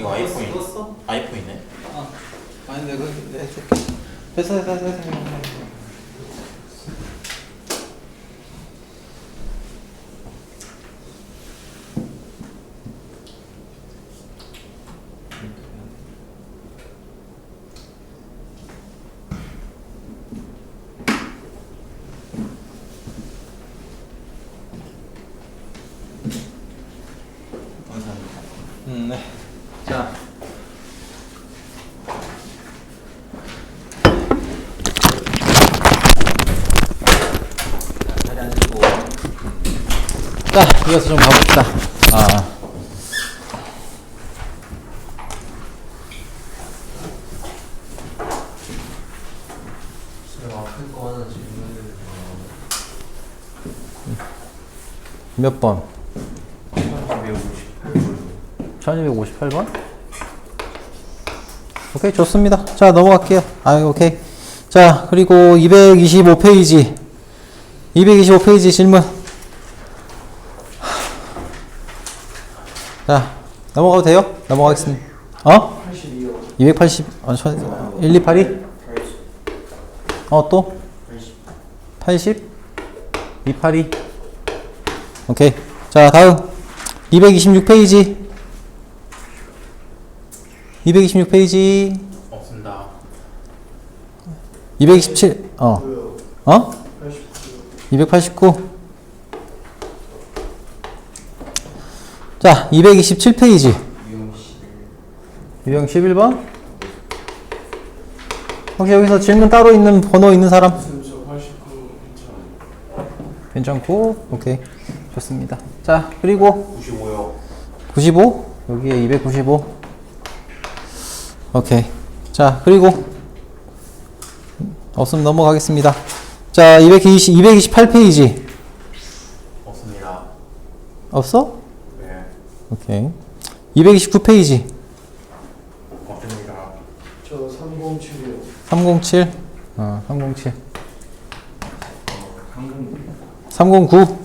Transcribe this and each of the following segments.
이거 아이폰이 떴어? 아이폰이네. 아, 아니 내가 해줄게. 됐어. 감사합니다. 네. 자. 자리 앉으시고. 자, 이어서 좀 가봅시다. 앞에 거 하나 질문을 몇 번? 1258번 1258번? 오케이, 좋습니다. 자, 넘어갈게요. 오케이. 자, 그리고 225페이지. 225페이지 질문. 자, 넘어가도 돼요? 넘어가겠습니다. 82요 280, 1282? 또? 80? 282? 오케이. 자, 다음. 226페이지. 226페이지. 없습니다. 227, 289. 자, 227페이지. 유형 11번. 혹시 여기서 질문 따로 있는 번호 있는 사람? 저 89 괜찮고, 오케이. 좋습니다. 자, 그리고 95요. 95. 여기에 295. 오케이. 자, 그리고 없으면 넘어가겠습니다. 자, 228페이지. 없습니다. 없어? 네. 오케이. 229페이지. 없습니다. 저 307이요 307. 307. 309 309.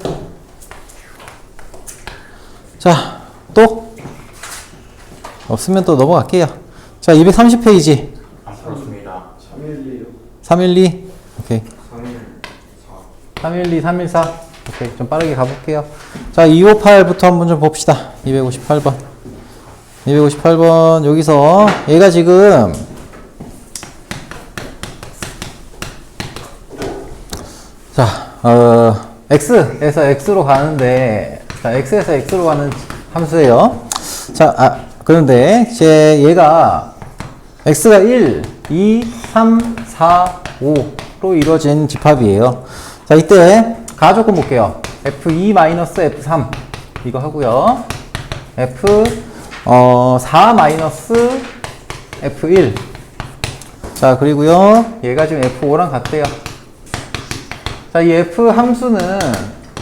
자, 또? 없으면 또 넘어갈게요. 자, 230페이지. 안 풀었습니다. 312요 312. 오케이. 314 312, 314. 오케이. 좀 빠르게 가볼게요. 자, 258부터 한번 좀 봅시다. 258번. 258번. 여기서 얘가 지금 자, x에서 x로 가는데, 자, x에서 x로 가는 함수예요. 자, 그런데 얘가 x가 1, 2, 3, 4, 5로 이루어진 집합이에요. 자, 이때 가조건 볼게요. f2-f3 이거 하고요. f4-f1. 자, 그리고요. 얘가 지금 f5랑 같대요. 자, 이 f 함수는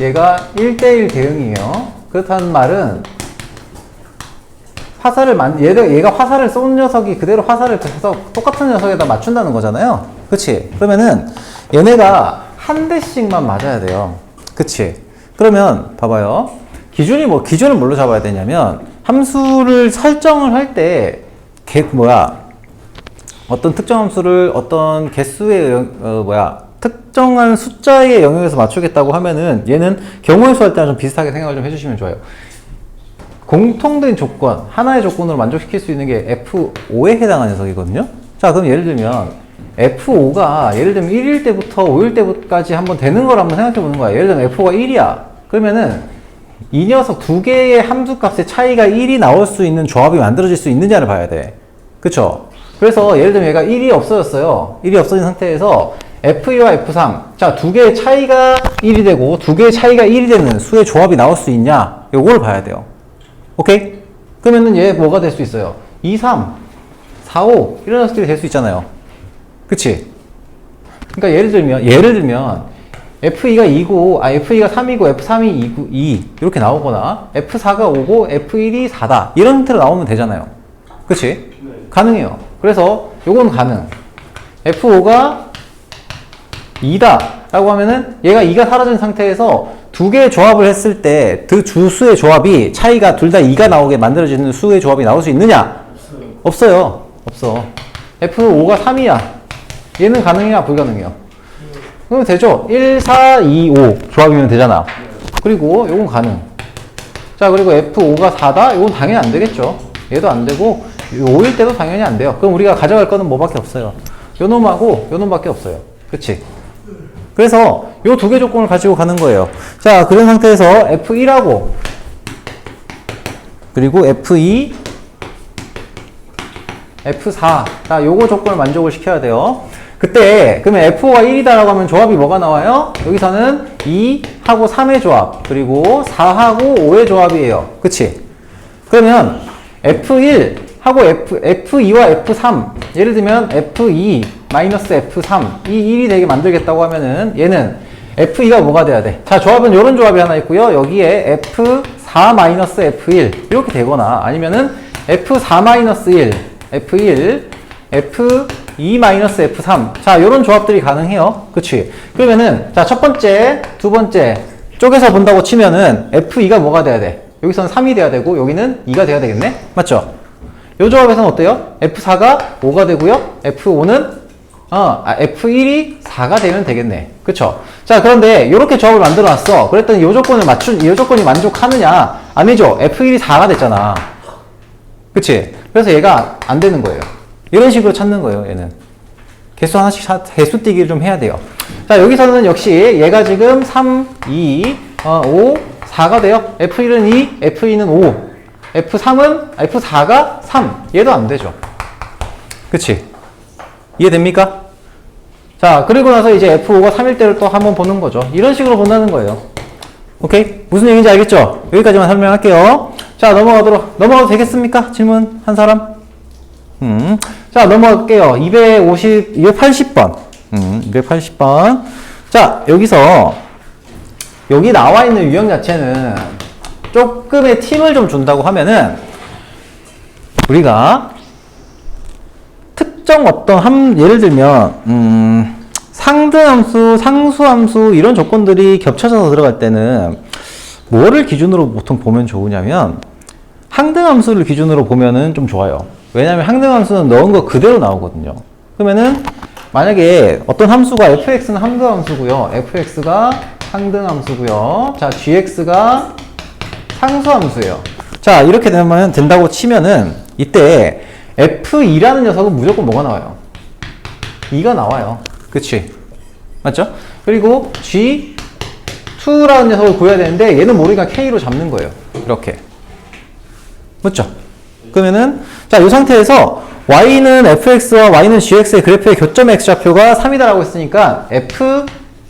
얘가 1대1 대응이에요. 그렇다는 말은 얘가 화살을 쏜 녀석이 그대로 화살을 계속 똑같은 녀석에다 맞춘다는 거잖아요. 그치? 그러면은 얘네가 한 대씩만 맞아야 돼요. 그치? 그러면 봐봐요. 기준을 뭘로 잡아야 되냐면 함수를 설정을 할 때 어떤 특정 함수를 어떤 개수의 특정한 숫자의 영역에서 맞추겠다고 하면은 얘는 경우의 수 할 때랑 좀 비슷하게 생각을 좀 해주시면 좋아요. 공통된 조건, 하나의 조건으로 만족시킬 수 있는 게 F5에 해당하는 녀석이거든요. 자, 그럼 예를 들면 F5가 예를 들면 1일 때부터 5일 때까지 한번 되는 걸 한번 생각해 보는 거야. 예를 들면 F5가 1이야. 그러면은 이 녀석 두 개의 함수 값의 차이가 1이 나올 수 있는 조합이 만들어질 수 있느냐를 봐야 돼. 그쵸? 그래서 예를 들면 얘가 1이 없어졌어요. 1이 없어진 상태에서 F2와 F3. 자, 두 개의 차이가 1이 되고 두 개의 차이가 1이 되는 수의 조합이 나올 수 있냐? 요걸 봐야 돼요. 오케이? 그러면은 얘 뭐가 될 수 있어요? 2, 3, 4, 5 이런 녀석들이 될 수 있잖아요. 그치? 그러니까 예를 들면 F2가 2고, F2가 3이고 F3이 2 이렇게 나오거나 F4가 5고 F1이 4다 이런 형태로 나오면 되잖아요. 그치? 네. 가능해요. 그래서 요건 가능. F5가 2다 라고 하면은 얘가 2가 사라진 상태에서 두 개의 조합을 했을 때 그 두 수의 조합이 차이가 둘 다 2가 나오게 만들어지는 수의 조합이 나올 수 있느냐? 없어요. 없어. F5가 3이야. 얘는 가능해야 불가능해요? 그러면 되죠. 1, 4, 2, 5 조합이면 되잖아. 그리고 요건 가능. 자, 그리고 F5가 4다? 이건 당연히 안 되겠죠. 얘도 안 되고 5일 때도 당연히 안 돼요. 그럼 우리가 가져갈 거는 뭐밖에 없어요. 요 놈하고 요 놈밖에 없어요. 그치? 그래서 요 두 개 조건을 가지고 가는 거예요. 자, 그런 상태에서 F1하고 그리고 F2, F4. 자, 요거 조건을 만족을 시켜야 돼요. 그때 그러면 F5가 1이다라고 하면 조합이 뭐가 나와요? 여기서는 2하고 3의 조합, 그리고 4하고 5의 조합이에요. 그치? 그러면 F1하고 F2와 F3, 예를 들면 F2 마이너스 F3, 이 1이 되게 만들겠다고 하면은 얘는 F2가 뭐가 돼야 돼? 자, 조합은 이런 조합이 하나 있고요. 여기에 F4 마이너스 F1 이렇게 되거나 아니면은 F4 마이너스 1, F1, F2 마이너스 F3. 자, 요런 조합들이 가능해요. 그치? 그러면은 자, 첫 번째, 두 번째 쪼개서 본다고 치면은 F2가 뭐가 돼야 돼? 여기서는 3이 돼야 되고 여기는 2가 돼야 되겠네? 맞죠? 요 조합에서는 어때요? F4가 5가 되고요. F5는 F1이 4가 되면 되겠네. 그쵸? 자, 그런데 이렇게 조합을 만들어 놨어. 그랬더니 요 조건이 만족하느냐? 아니죠. F1이 4가 됐잖아. 그치? 그래서 얘가 안 되는 거예요. 이런 식으로 찾는 거예요, 얘는. 개수 하나씩, 개수 띄기를 좀 해야 돼요. 자, 여기서는 역시 얘가 지금 3, 2, 5, 4가 돼요. F1은 2, F2는 5. F4가 3. 얘도 안 되죠. 그치? 이해됩니까? 자, 그리고 나서 이제 F5가 3일 때를 또 한번 보는 거죠. 이런 식으로 본다는 거예요. 오케이? 무슨 얘기인지 알겠죠? 여기까지만 설명할게요. 자, 넘어가도 되겠습니까? 질문 한 사람? 자, 넘어갈게요. 280번. 280번. 자, 여기서, 여기 나와 있는 유형 자체는 조금의 팁을 좀 준다고 하면은, 우리가 특정 예를 들면, 상등함수, 상수함수, 이런 조건들이 겹쳐져서 들어갈 때는, 뭐를 기준으로 보통 보면 좋으냐면, 항등함수를 기준으로 보면은 좀 좋아요. 왜냐면 항등함수는 넣은 거 그대로 나오거든요. 그러면은 만약에 어떤 함수가 fx는 항등함수고요, fx가 상등함수고요, 자 gx가 상수함수예요. 자, 이렇게 되면 된다고 치면은 이때 f2라는 녀석은 무조건 뭐가 나와요? 2가 나와요. 그치? 맞죠? 그리고 g2라는 녀석을 구해야 되는데 얘는 모르니까 k로 잡는 거예요. 이렇게. 맞죠? 그러면은 자, 이 상태에서 y는 fx와 y는 gx의 그래프의 교점의 x좌표가 3이다라고 했으니까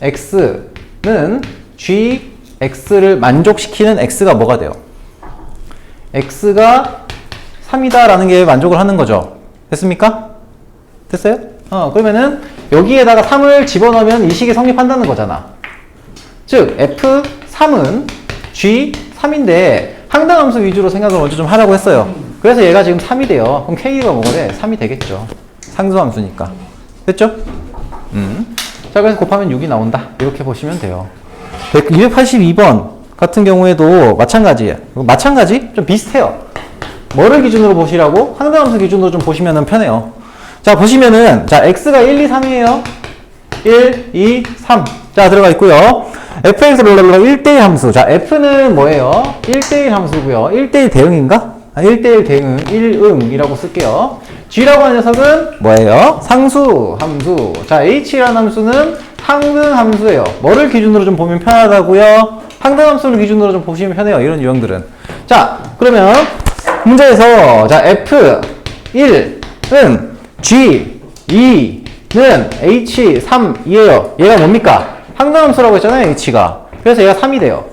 fx는 gx를 만족시키는 x가 뭐가 돼요? x가 3이다라는 게 만족을 하는 거죠. 됐습니까? 됐어요? 그러면은 여기에다가 3을 집어넣으면 이 식이 성립한다는 거잖아. 즉 f3은 g3인데 항등함수 위주로 생각을 먼저 좀 하라고 했어요. 그래서 얘가 지금 3이 돼요. 그럼 k가 뭐가 돼? 3이 되겠죠. 상수함수니까. 됐죠? 자, 그래서 곱하면 6이 나온다. 이렇게 보시면 돼요. 282번 같은 경우에도 마찬가지예요. 마찬가지? 좀 비슷해요. 뭐를 기준으로 보시라고? 항등함수 기준으로 좀 보시면 편해요. 자, 보시면은 자, x가 1, 2, 3이에요. 1, 2, 3. 자, 들어가 있고요. fx 1대1 함수. 자, f는 뭐예요? 1대1 함수고요. 1대1 대응인가? 1대1 대응, 1응이라고 쓸게요. g라고 하는 녀석은 뭐예요? 상수 함수. 자, h라는 함수는 항등 함수예요. 뭐를 기준으로 좀 보면 편하다고요? 항등 함수를 기준으로 좀 보시면 편해요. 이런 유형들은. 자, 그러면 문제에서 자, f1은 g2는 h3이에요. 얘가 뭡니까? 항등함수라고 했잖아요, h가. 그래서 얘가 3이 돼요.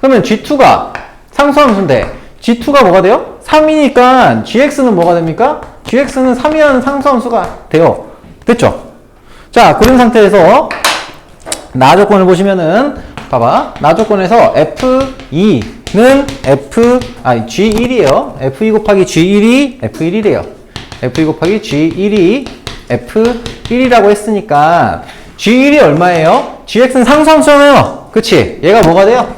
그러면 g2가 상수함수인데 g2가 뭐가 돼요? 3이니까 gx는 뭐가 됩니까? gx는 3이라는 상수함수가 돼요. 됐죠? 자, 그런 상태에서 나 조건을 보시면은 봐봐. 나 조건에서 f2는 g1이에요. f2 곱하기 g1이 f1이래요. f2 곱하기 g1이 f1이라고 했으니까 g1이 얼마예요? gx는 상수함수잖아요. 그치? 얘가 뭐가 돼요?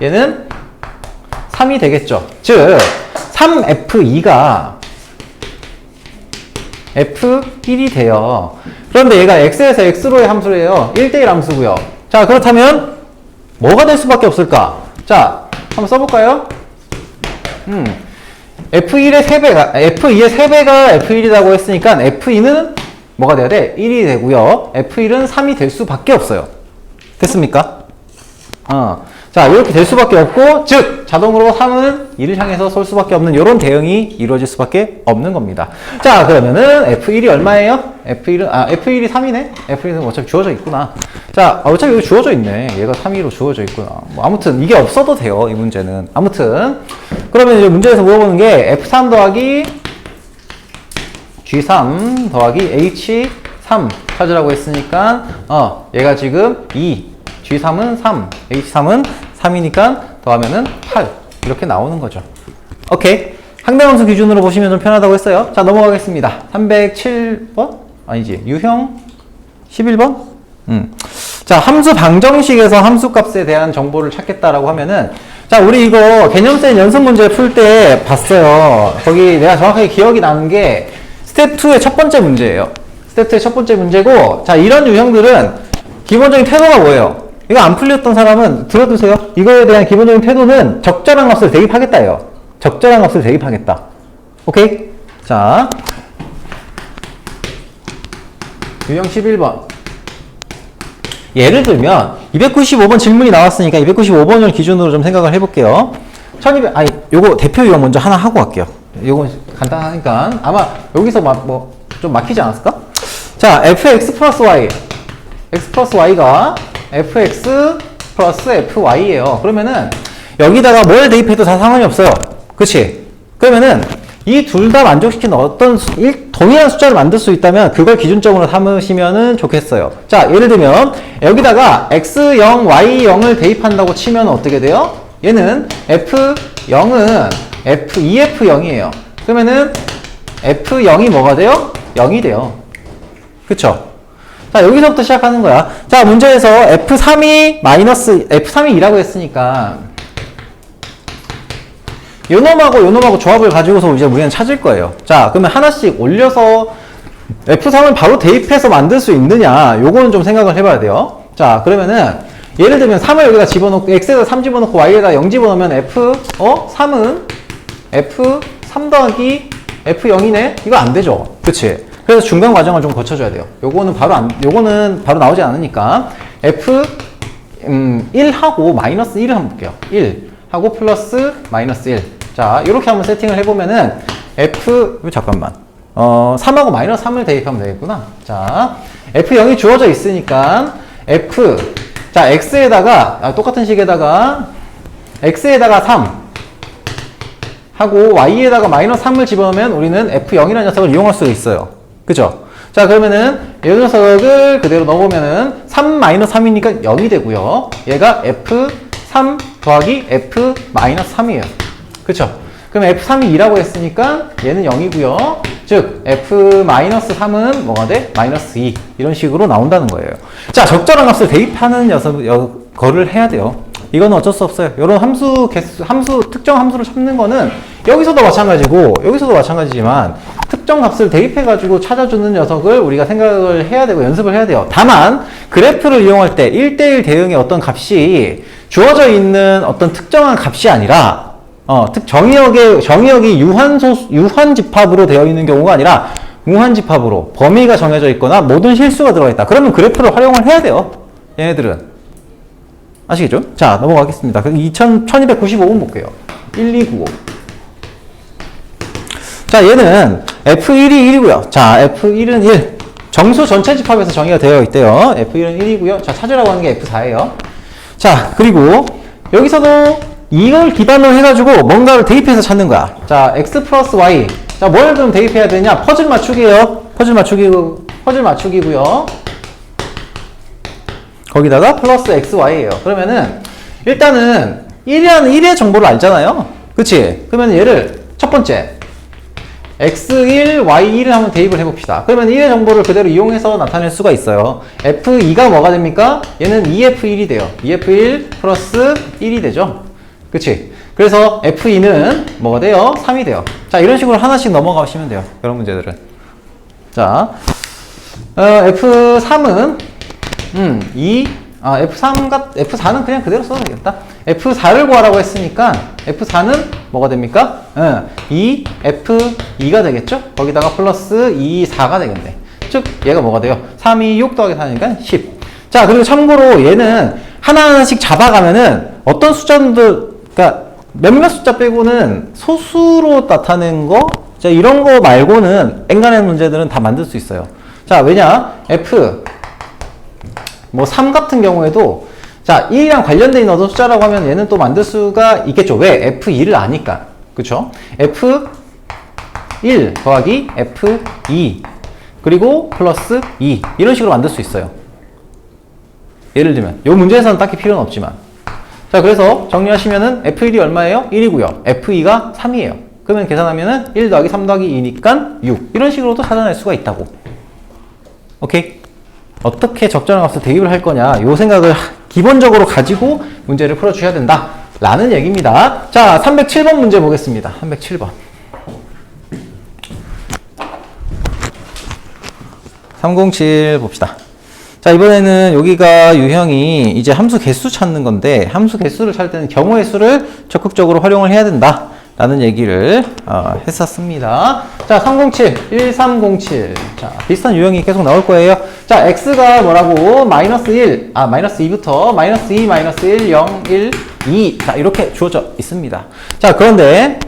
얘는 3이 되겠죠. 즉 3f2가 F1이 돼요. 그런데 얘가 X에서 X로의 함수래요. 1대1 함수고요. 자, 그렇다면 뭐가 될 수밖에 없을까? 자, 한번 써볼까요? F1의 3배가, F2의 3배가 F1이라고 했으니까 F2는 뭐가 돼야 돼? 1이 되고요. F1은 3이 될 수밖에 없어요. 됐습니까? 자, 이렇게 될 수밖에 없고, 즉, 자동으로 3은 2를 향해서 쏠 수밖에 없는 이런 대응이 이루어질 수밖에 없는 겁니다. 자, 그러면은 F1이 얼마예요? F1이 3이네? F1은 어차피 주어져 있구나. 자, 어차피 여기 주어져 있네. 얘가 3위로 주어져 있구나. 뭐, 아무튼, 이게 없어도 돼요, 이 문제는. 아무튼. 그러면 이제 문제에서 물어보는 게 F3 더하기 G3 더하기 H3 찾으라고 했으니까, 얘가 지금 2. G3은 3, H3은 3이니까 더하면은 8 이렇게 나오는 거죠. 오케이. 항대함수 기준으로 보시면 좀 편하다고 했어요. 자, 넘어가겠습니다. 307번? 아니지. 유형 11번? 자, 함수 방정식에서 함수값에 대한 정보를 찾겠다라고 하면은, 자, 우리 이거 개념센 연습 문제 풀 때 봤어요. 거기 내가 정확하게 기억이 나는 게 스텝 2의 첫 번째 문제예요. 스텝 2의 첫 번째 문제고, 자, 이런 유형들은 기본적인 태도가 뭐예요? 이거 안 풀렸던 사람은 들어두세요. 이거에 대한 기본적인 태도는 적절한 값을 대입하겠다예요. 적절한 값을 대입하겠다. 오케이? 자, 유형 11번. 예를 들면 295번 질문이 나왔으니까 295번을 기준으로 좀 생각을 해볼게요. 요거 대표 유형 먼저 하나 하고 갈게요. 요거 간단하니까 아마 여기서 좀 막히지 않았을까? 자, fx 플러스 y. x 플러스 y가 fx 플러스 fy예요. 그러면은 여기다가 뭘 대입해도 다 상관이 없어요. 그치? 그러면은 이 둘 다 만족시키는 어떤 동일한 숫자를 만들 수 있다면 그걸 기준점으로 삼으시면은 좋겠어요. 자, 예를 들면 여기다가 x0, y0을 대입한다고 치면 어떻게 돼요? 얘는 f0은 2f0이에요. 그러면은 f0이 뭐가 돼요? 0이 돼요. 그쵸? 자, 여기서부터 시작하는 거야. 자, 문제에서 F3이 2라고 했으니까 요 놈하고 조합을 가지고서 이제 우리는 찾을 거예요. 자, 그러면 하나씩 올려서 F3을 바로 대입해서 만들 수 있느냐, 요거는 좀 생각을 해봐야 돼요. 자, 그러면은 예를 들면 3을 여기다 집어넣고 X에다 3 집어넣고 Y에다 0 집어넣으면 3은 F3 더하기 F0이네? 이거 안 되죠. 그치? 그래서 중간 과정을 좀 거쳐줘야 돼요. 요거는 바로 나오지 않으니까 F1하고 마이너스 1을 한번 볼게요. 1 하고 플러스 마이너스 1. 자, 이렇게 한번 세팅을 해보면은 잠깐만. 3하고 마이너스 3을 대입하면 되겠구나. 자, F0이 주어져 있으니까 자, X에다가 똑같은 식에다가 X에다가 3 하고 Y에다가 마이너스 3을 집어넣으면 우리는 F0이라는 녀석을 이용할 수가 있어요. 그죠? 자, 그러면은 이 녀석을 그대로 넣어보면은 3-3이니까 0이 되고요. 얘가 F3 더하기 F-3이에요. 그쵸? 그럼 F3이 2라고 했으니까 얘는 0이고요. 즉 F-3은 뭐가 돼? 마이너스 2. 이런 식으로 나온다는 거예요. 자, 적절한 값을 대입하는 거를 해야 돼요. 이거는 어쩔 수 없어요. 이런 특정 함수를 찾는 거는 여기서도 마찬가지고 여기서도 마찬가지지만 특정 값을 대입해가지고 찾아주는 녀석을 우리가 생각을 해야 되고 연습을 해야 돼요. 다만 그래프를 이용할 때 1대1 대응의 어떤 값이 주어져 있는 어떤 특정한 값이 아니라 정의역이 유한집합으로 되어 있는 경우가 아니라 무한집합으로 범위가 정해져 있거나 모든 실수가 들어가 있다. 그러면 그래프를 활용을 해야 돼요. 얘네들은. 아시겠죠? 자, 넘어가겠습니다. 1295번 볼게요. 1295. 자, 얘는 F1이 1이고요. 자, F1은 1. 정수 전체 집합에서 정의가 되어 있대요. F1은 1이고요. 자, 찾으라고 하는 게 F4예요. 자, 그리고 여기서도 이걸 기반으로 해가지고 뭔가를 대입해서 찾는 거야. 자, X 플러스 Y. 자, 뭘 그럼 대입해야 되냐? 퍼즐 맞추기예요. 퍼즐 맞추기고요. 거기다가 플러스 XY예요. 그러면은 일단은 1의 정보를 알잖아요. 그치? 그러면 얘를 첫 번째 X1, Y1을 한번 대입을 해봅시다. 그러면 1의 정보를 그대로 이용해서 나타낼 수가 있어요. F2가 뭐가 됩니까? 얘는 2F1이 돼요. 2F1 플러스 1이 되죠. 그치? 그래서 F2는 뭐가 돼요? 3이 돼요. 자, 이런 식으로 하나씩 넘어가시면 돼요. 이런 문제들은. 자, F3은 F4는 그냥 그대로 써도 되겠다. F4를 구하라고 했으니까 F4는 뭐가 됩니까? 2F2가 되겠죠? 거기다가 플러스 2, 4가 되겠네. 즉 얘가 뭐가 돼요? 3, 2, 6 더하기 4니까 10. 자, 그리고 참고로 얘는 하나하나씩 잡아가면은 어떤 숫자들, 그러니까 몇몇 숫자 빼고는 소수로 나타낸 거, 자, 이런 거 말고는 엔간한 문제들은 다 만들 수 있어요. 자, 왜냐? F 3 같은 경우에도 자, 1이랑 관련된 있는 어떤 숫자라고 하면 얘는 또 만들 수가 있겠죠. 왜? F2를 아니까. 그쵸? F1 더하기 F2 그리고 플러스 2 이런 식으로 만들 수 있어요. 예를 들면 이 문제에서는 딱히 필요는 없지만 자, 그래서 정리하시면은 F1이 얼마예요? 1이고요. F2가 3이에요. 그러면 계산하면은 1 더하기 3 더하기 2니까 6 이런 식으로도 찾아낼 수가 있다고. 오케이? 어떻게 적절한 값을 대입을 할 거냐 이 생각을 기본적으로 가지고 문제를 풀어주셔야 된다 라는 얘기입니다. 자, 307번 문제 보겠습니다. 307번 307 봅시다. 자, 이번에는 여기가 유형이 이제 함수 개수 찾는 건데 함수 개수를 찾을 때는 경우의 수를 적극적으로 활용을 해야 된다 라는 얘기를 했었습니다. 자, 307, 1307. 자, 비슷한 유형이 계속 나올 거예요. 자, x가 뭐라고? 마이너스 1, 마이너스 2부터 마이너스 2, 마이너스 1, 0, 1, 2. 자, 이렇게 주어져 있습니다. 자, 그런데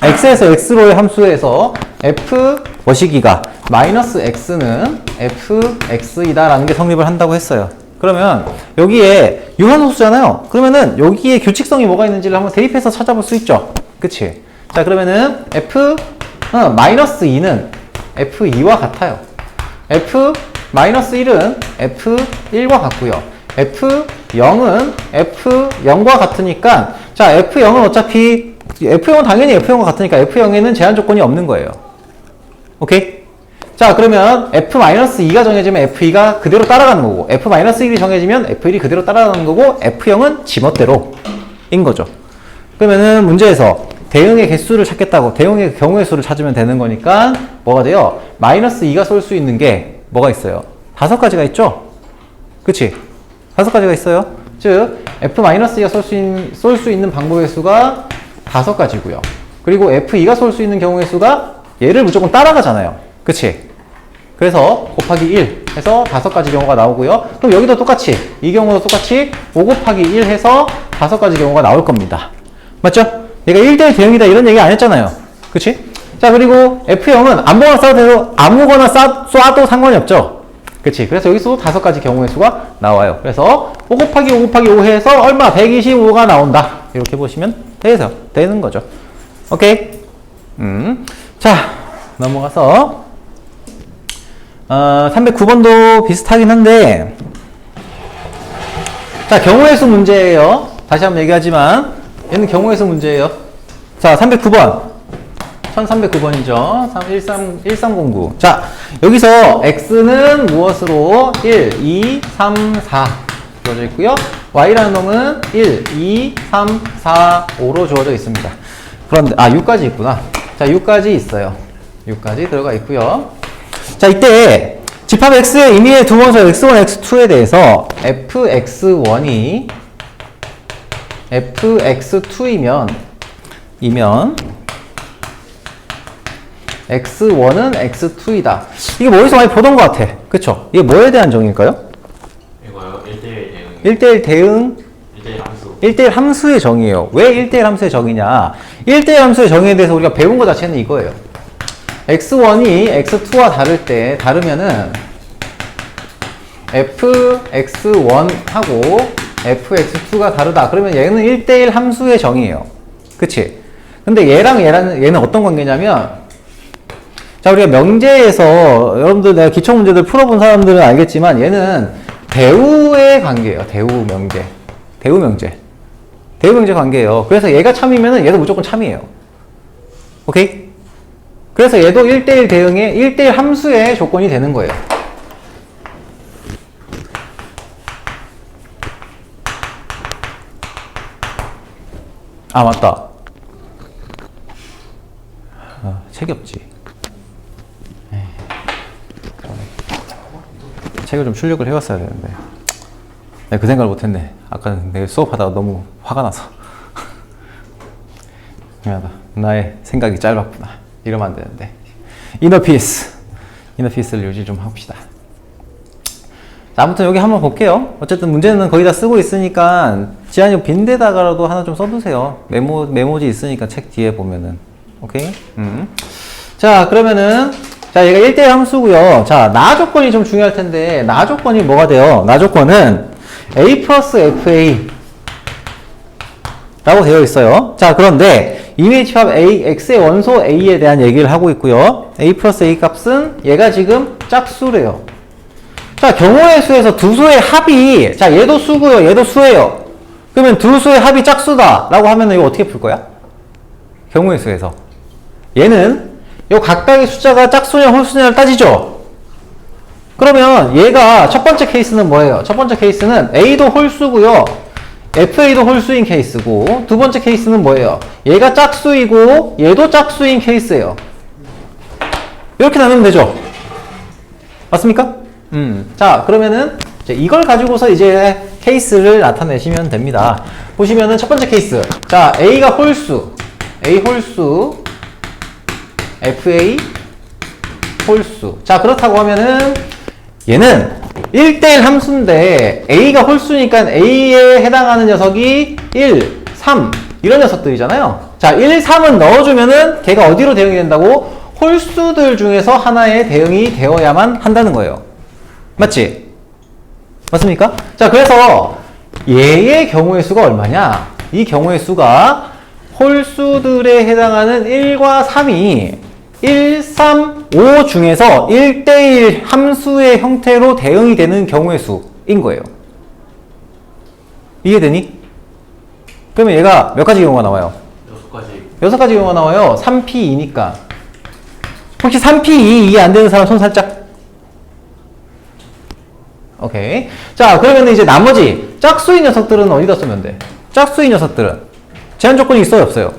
x에서 x로의 함수에서 f 거시기가 마이너스 x는 fx이다 라는 게 성립을 한다고 했어요. 그러면 여기에 유한소수잖아요. 그러면은 여기에 규칙성이 뭐가 있는지를 한번 대입해서 찾아볼 수 있죠. 그치? 자, 그러면은 마이너스 2는 f2와 같아요. f-1은 f1과 같고요. f0은 f0과 같으니까 자, f0은 어차피 f0은 당연히 f0과 같으니까 f0에는 제한 조건이 없는 거예요. 오케이? 자, 그러면 f-2가 정해지면 f2가 그대로 따라가는 거고 f-1이 정해지면 f1이 그대로 따라가는 거고 f0은 지멋대로인 거죠. 그러면은 문제에서 대응의 개수를 찾겠다고 대응의 경우의 수를 찾으면 되는 거니까 뭐가 돼요? 마이너스 2가 쏠 수 있는 게 뭐가 있어요? 5가지가 있죠? 그치? 5가지가 있어요. 즉 f-2가 쏠 수 있는 방법의 수가 5가지고요. 그리고 f2가 쏠 수 있는 경우의 수가 얘를 무조건 따라가잖아요. 그치? 그래서 곱하기 1 해서 5가지 경우가 나오고요. 그럼 여기도 똑같이 이 경우도 똑같이 5 곱하기 1 해서 5가지 경우가 나올 겁니다. 맞죠? 얘가 1대1 대응이다 이런 얘기 안 했잖아요. 그치? 자, 그리고 F0은 아무거나 쏴도 되고 아무거나 쏴도 상관이 없죠. 그치? 그래서 여기서 5가지 경우의 수가 나와요. 그래서 5 곱하기 5 곱하기 5 해서 얼마? 125가 나온다. 이렇게 보시면 되는 거죠. 오케이? 자, 넘어가서 309번도 비슷하긴 한데 자, 경우의 수 문제예요. 다시 한번 얘기하지만 얘는 경우의 수 문제예요. 자, 309번 1309번이죠. 1309. 자, 여기서 x는 무엇으로? 1, 2, 3, 4 주어져 있고요. y라는 놈은 1, 2, 3, 4, 5로 주어져 있습니다. 그런데 6까지 있구나. 자, 6까지 있어요. 6까지 들어가 있고요. 자, 이때 집합 x의 임의의 두 원소 x1, x2에 대해서 fx1이 fx2이면 x1은 x2이다. 이게 어디서 많이 보던 것 같아. 그쵸? 이게 뭐에 대한 정의일까요? 이거요? 1대1 대응. 1대1 대응 1대1 함수. 1대1 함수의 정의예요. 왜 1대1 함수의 정의냐? 1대1 함수의 정의에 대해서 우리가 배운 것 자체는 이거예요. x1이 x2와 다르면은 fx1하고 fx2가 다르다. 그러면 얘는 1대1 함수의 정의예요. 그치? 근데 얘는 어떤 관계냐면 자, 우리가 명제에서 여러분들 내가 기초 문제들 풀어본 사람들은 알겠지만 얘는 대우의 관계예요. 대우 명제 관계예요. 그래서 얘가 참이면은 얘도 무조건 참이에요. 오케이? 그래서 얘도 1대1 대응의 1대1 함수의 조건이 되는 거예요. 맞다. 책이 없지. 책을 좀 출력을 해왔어야 되는데 내가 그 생각을 못했네. 아까 내가 수업하다가 너무 화가 나서 미안하다. 나의 생각이 짧았구나. 이러면 안 되는데. 이너피스를 유지 좀 합시다. 자, 아무튼 여기 한번 볼게요. 어쨌든 문제는 거의 다 쓰고 있으니까 지한이 빈데다가라도 하나 좀 써두세요. 메모지 있으니까 책 뒤에 보면은. 오케이? 자, 그러면은 자, 얘가 1대1 함수고요. 자, 나 조건이 좀 중요할 텐데 나 조건이 뭐가 돼요? 나 조건은 a 플러스 fa 라고 되어 있어요. 자, 그런데 이미지 합 a, x의 원소 a에 대한 얘기를 하고 있고요. a 플러스 a 값은 얘가 지금 짝수래요. 자, 경우의 수에서 두 수의 합이, 자, 얘도 수고요, 얘도 수예요. 그러면 두 수의 합이 짝수다 라고 하면 이거 어떻게 풀 거야? 경우의 수에서 얘는 요 각각의 숫자가 짝수냐 홀수냐를 따지죠. 그러면 얘가 첫 번째 케이스는 뭐예요? 첫 번째 케이스는 a도 홀수고요, fa도 홀수인 케이스고, 두 번째 케이스는 뭐예요? 얘가 짝수이고 얘도 짝수인 케이스예요. 이렇게 나누면 되죠. 맞습니까? 자, 그러면은 이제 이걸 가지고서 이제 케이스를 나타내시면 됩니다. 보시면은 첫 번째 케이스. 자, a가 홀수, a 홀수, fa 홀수. 자, 그렇다고 하면은 얘는 1대1 함수인데 a가 홀수니까 a에 해당하는 녀석이 1, 3 이런 녀석들이잖아요. 자, 1, 3은 넣어주면은 걔가 어디로 대응이 된다고? 홀수들 중에서 하나에 대응이 되어야만 한다는 거예요. 맞지? 맞습니까? 자, 그래서 얘의 경우의 수가 얼마냐? 이 경우의 수가 홀수들에 해당하는 1과 3이 1, 3, 5 중에서 1대1 함수의 형태로 대응이 되는 경우의 수인 거예요. 이해되니? 그러면 얘가 몇 가지 경우가 나와요? 6가지. 6가지 경우가 나와요. 3P2니까. 혹시 3P2 이해 안 되는 사람 손 살짝? 오케이. 자, 그러면 이제 나머지 짝수인 녀석들은 어디다 쓰면 돼? 짝수인 녀석들은 제한 조건이 있어요, 없어요?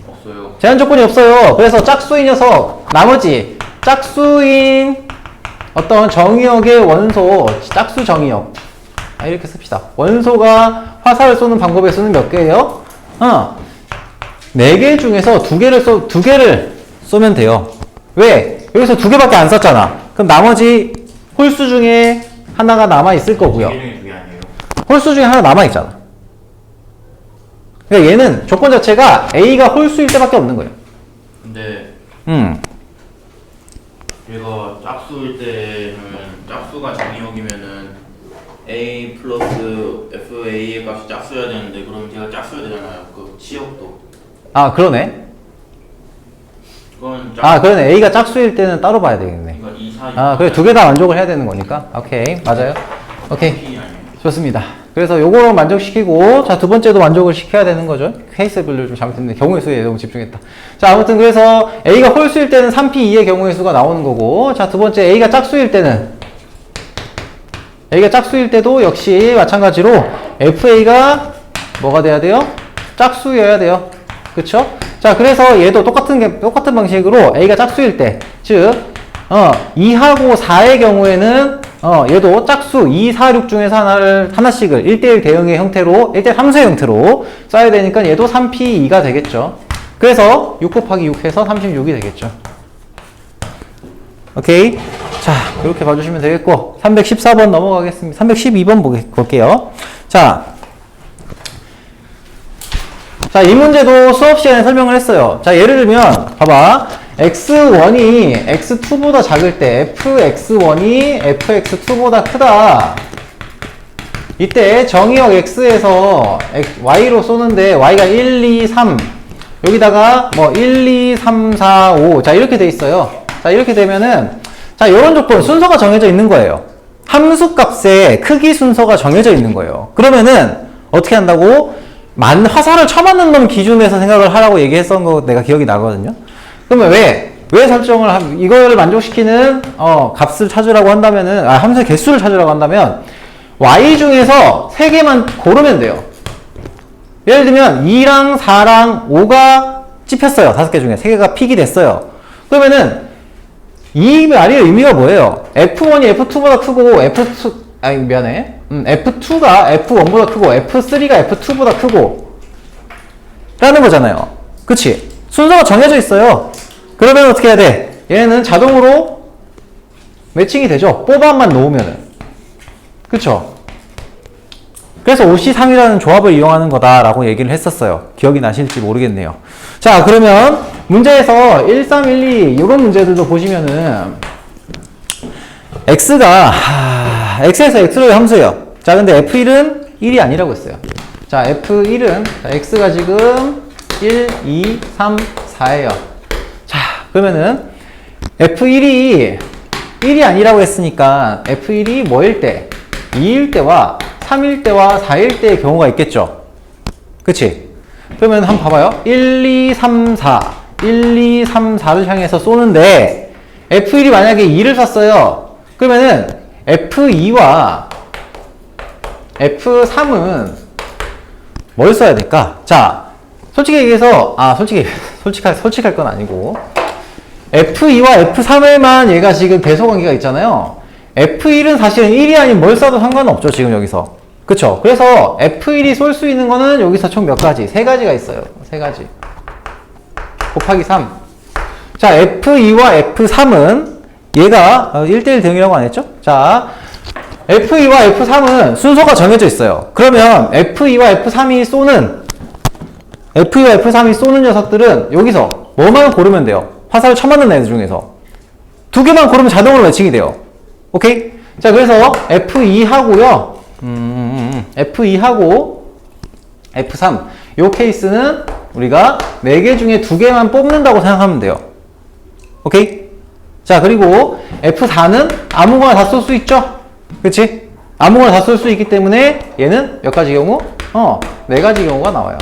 없어요. 제한 조건이 없어요. 그래서 짝수인 녀석, 나머지 짝수인 어떤 정의역의 원소, 짝수 정의역. 아, 이렇게 씁시다. 원소가 화살을 쏘는 방법의 수는 몇 개예요? 4개 중에서 2개를 쏘면 돼요. 왜? 여기서 2개밖에 안 썼잖아. 그럼 나머지 홀수 중에 하나가 남아있을 거고요. 이름이 2개 아니에요? 홀수 중에 하나 남아있잖아. 그러니까 얘는 조건 자체가 A가 홀수일 때밖에 없는 거예요. 근데 얘가 짝수일 때는 짝수가 정의역이면은 a 플러스 fa의 값이 짝수여야 되는데 그럼 걔가 짝수여야 되잖아요. 그 치역도. 아, 그러네. 그건 아, 그러네. A가 짝수일 때는 따로 봐야 되겠네. 그러니까 2, 4, 6. 아, 그래. 2개 다 만족을 해야 되는 거니까. 오케이. 맞아요. 오케이. 아니에요. 좋습니다. 그래서 요거 만족시키고, 자, 두 번째도 만족을 시켜야 되는 거죠. 케이스 분류를 좀 잘못했는데, 경우의 수에 너무 집중했다. 자, 아무튼 그래서 A가 홀수일 때는 3P2의 경우의 수가 나오는 거고, 자, 두 번째 A가 짝수일 때는, A가 짝수일 때도 역시 마찬가지로 FA가 뭐가 돼야 돼요? 짝수여야 돼요. 그쵸? 자, 그래서 얘도 똑같은 방식으로 A가 짝수일 때, 즉, 2하고 4의 경우에는 얘도 짝수 2, 4, 6 중에서 하나씩을 1대1 대응의 형태로 1대1 함수의 형태로 써야 되니까 얘도 3P2가 되겠죠. 그래서 6 곱하기 6 해서 36이 되겠죠. 오케이. 자, 이렇게 봐주시면 되겠고 314번 넘어가겠습니다. 312번 볼게요. 자, 이 문제도 수업 시간에 설명을 했어요. 자, 예를 들면 봐봐. x1이 x2보다 작을 때 fx1이 fx2보다 크다. 이때 정의역 x에서 y로 쏘는데 y가 1, 2, 3 여기다가 뭐 1, 2, 3, 4, 5 자, 이렇게 돼 있어요. 자, 이렇게 되면은 자, 요런 조건 순서가 정해져 있는 거예요. 함수 값의 크기 순서가 정해져 있는 거예요. 그러면은 어떻게 한다고? 화살을 쳐맞는 놈 기준에서 생각을 하라고 얘기했던 거 내가 기억이 나거든요. 그러면 왜 설정을 이거를 만족시키는 값을 찾으라고 한다면은 함수의 개수를 찾으라고 한다면 y 중에서 3개만 고르면 돼요. 예를 들면 2랑 4랑 5가 찝혔어요. 5개 중에 3개가 픽이 됐어요. 그러면은 이 말의 의미가 뭐예요? F1이 F2보다 크고 F2 아니 미안해. F2가 F1보다 크고 F3가 F2보다 크고 라는 거잖아요. 그치? 순서가 정해져 있어요. 그러면 어떻게 해야 돼? 얘는 자동으로 매칭이 되죠. 뽑아만 놓으면은. 그쵸? 그래서 OC3이라는 조합을 이용하는 거다라고 얘기를 했었어요. 기억이 나실지 모르겠네요. 자, 그러면 문제에서 1, 3, 1, 2 이런 문제들도 보시면은 x가 x에서 x로의 함수예요. 자, 근데 f1은 1이 아니라고 했어요. 자, f1은 x가 지금 1, 2, 3, 4예요. 자, 그러면은 f1이 1이 아니라고 했으니까 f1이 뭐일 때? 2일 때와 3일 때와 4일 때의 경우가 있겠죠. 그치? 그러면 한번 봐봐요. 1, 2, 3, 4 1, 2, 3, 4를 향해서 쏘는데 f1이 만약에 2를 쐈어요. 그러면은 f2와 f3은 뭘 써야 될까? 자, 솔직히 얘기해서 솔직할 건 아니고 f2와 f3에만 얘가 지금 배소관계가 있잖아요. f1은 사실은 1이 아닌 뭘 써도 상관은 없죠, 지금 여기서. 그쵸? 그래서 f1이 쏠 수 있는 거는 여기서 총 몇 가지? 3가지가 있어요. 3가지. 곱하기 3. 자, f2와 f3은 얘가 1대1 대응이라고 안 했죠? 자, f2와 f3은 순서가 정해져 있어요. 그러면 f2와 f3이 쏘는 녀석들은 여기서 뭐만 고르면 돼요? 화살을 쳐맞는 애들 중에서 2개만 고르면 자동으로 매칭이 돼요. 오케이? 자, 그래서 F2하고요. F2하고 F3. 요 케이스는 우리가 4개 중에 2개만 뽑는다고 생각하면 돼요. 오케이? 자, 그리고 F4는 아무거나 다 쏠 수 있죠? 그치? 아무거나 다 쏠 수 있기 때문에 얘는 몇 가지 경우? 4가지 경우가 나와요.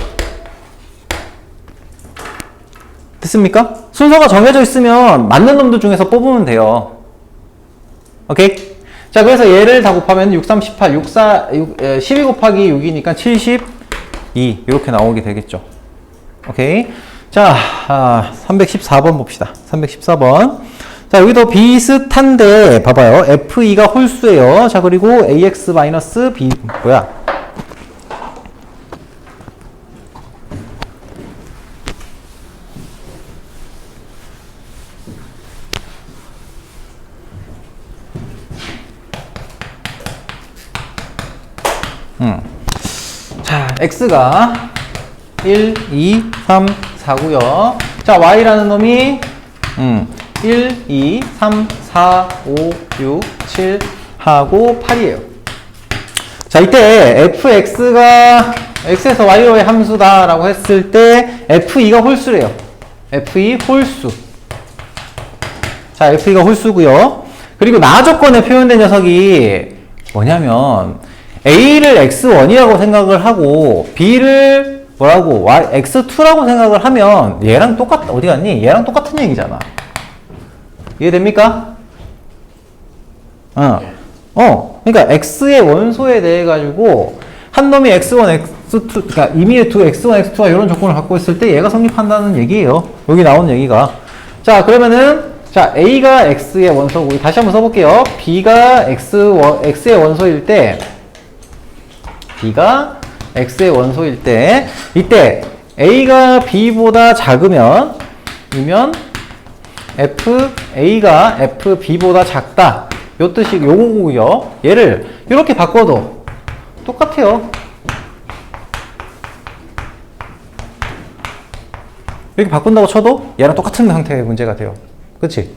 됐습니까? 순서가 정해져 있으면 맞는 놈들 중에서 뽑으면 돼요. 오케이? 자, 그래서 얘를 다 곱하면 6, 3, 18, 12 곱하기 6이니까 72 이렇게 나오게 되겠죠. 오케이? 자, 314번 봅시다. 314번. 자, 여기도 비슷한데 봐봐요. F2가 홀수예요. 자, 그리고 AX 마이너스 B 뭐야? 자, X가 1, 2, 3, 4고요. 자, Y라는 놈이 1, 2, 3, 4, 5, 6, 7 하고 8이에요. 자, 이때 fx가 x에서 y로의 함수다 라고 했을 때 f2가 홀수래요. f2 홀수. 자, f2가 홀수고요. 그리고 나 조건에 표현된 녀석이 뭐냐면 a를 x1이라고 생각을 하고 b를 뭐라고 x2라고 생각을 하면 얘랑 어디 갔니? 얘랑 똑같은 얘기잖아. 이해됩니까? 그러니까 x의 원소에 대해 가지고 한 놈이 x1, x2, 그러니까 임의의 두 x1, x2와 이런 조건을 갖고 있을 때 얘가 성립한다는 얘기예요. 여기 나온 얘기가. 자, 그러면은 자, a가 x의 원소고 다시 한번 써볼게요. b가 x의 원소일 때 b가 x의 원소일 때 이때 a가 b보다 작으면 a가 fb보다 작다. 요 뜻이 요거고요. 얘를 이렇게 바꿔도 똑같아요. 이렇게 바꾼다고 쳐도 얘랑 똑같은 상태의 문제가 돼요. 그치?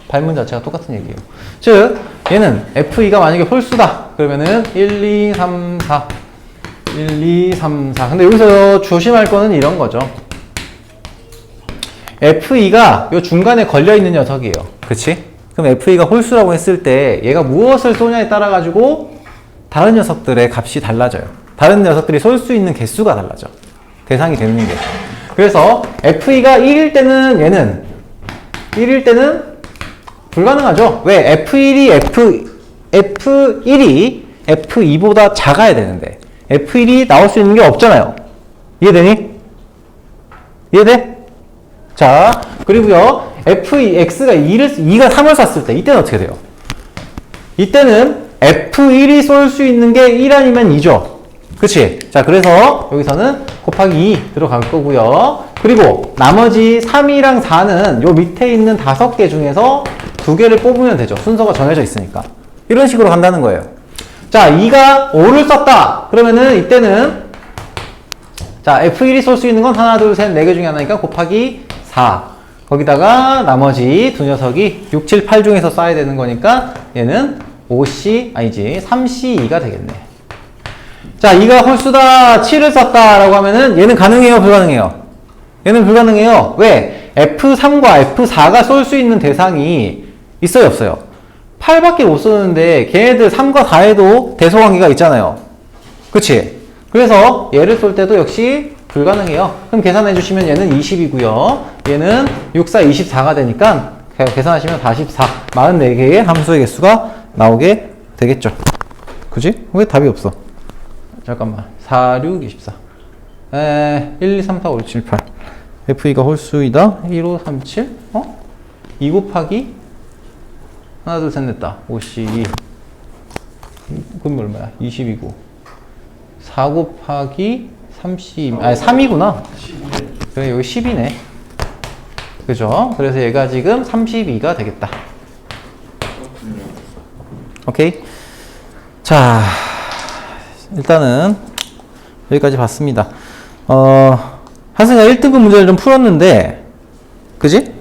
발문 자체가 똑같은 얘기예요. 즉 얘는 f2가 만약에 홀수다. 그러면은 1, 2, 3, 4 1, 2, 3, 4 근데 여기서 조심할 거는 이런 거죠. F2가 요 중간에 걸려있는 녀석이에요. 그치? 그럼 F2가 홀수라고 했을 때 얘가 무엇을 쏘냐에 따라 가지고 다른 녀석들의 값이 달라져요. 다른 녀석들이 쏠 수 있는 개수가 달라져. 대상이 되는 게. 그래서 F2가 1일 때는 얘는 1일 때는 불가능하죠. 왜? F1이 F2보다 작아야 되는데 F1이 나올 수 있는 게 없잖아요. 이해되니? 이해돼? 자, 그리고요. x가 2가 3을 쐈을 때 이때는 어떻게 돼요? 이때는 f1이 쏠 수 있는 게 1 아니면 2죠. 그치? 자, 그래서 여기서는 곱하기 2 들어갈 거고요. 그리고 나머지 3이랑 4는 요 밑에 있는 5개 중에서 2개를 뽑으면 되죠. 순서가 정해져 있으니까. 이런 식으로 간다는 거예요. 자, 2가 5를 썼다. 그러면은 이때는 자, F1이 쏠 수 있는 건 하나, 둘, 셋, 4개 중에 하나니까 곱하기 4. 거기다가 나머지 두 녀석이 6, 7, 8 중에서 쏴야 되는 거니까 얘는 5C, 아니지, 3C2가 되겠네. 자, 2가 홀수다, 7을 썼다라고 하면은 얘는 가능해요, 불가능해요? 얘는 불가능해요. 왜? F3과 F4가 쏠 수 있는 대상이 있어요, 없어요? 8밖에 못 쏘는데 걔네들 3과 4에도 대소관계가 있잖아요. 그치? 그래서 얘를 쏠 때도 역시 불가능해요. 그럼 계산해 주시면 얘는 20이고요. 얘는 6, 4, 24가 되니까 계산하시면 44, 44개의 함수의 개수가 나오게 되겠죠. 그지? 왜 답이 없어? 잠깐만. 4, 6, 24. 1, 2, 3, 4, 5, 6, 7, 8. F2가 홀수이다. 1, 5, 3, 7. 2 곱하기 하나, 둘, 셋, 넷다. 5C2. 그럼 얼마야? 20이고. 4 곱하기 30, 아니 3이구나. 그래, 여기 10이네. 그죠? 그래서 얘가 지금 32가 되겠다. 오케이. 자, 일단은 여기까지 봤습니다. 한승이가 1등급 문제를 좀 풀었는데, 그지?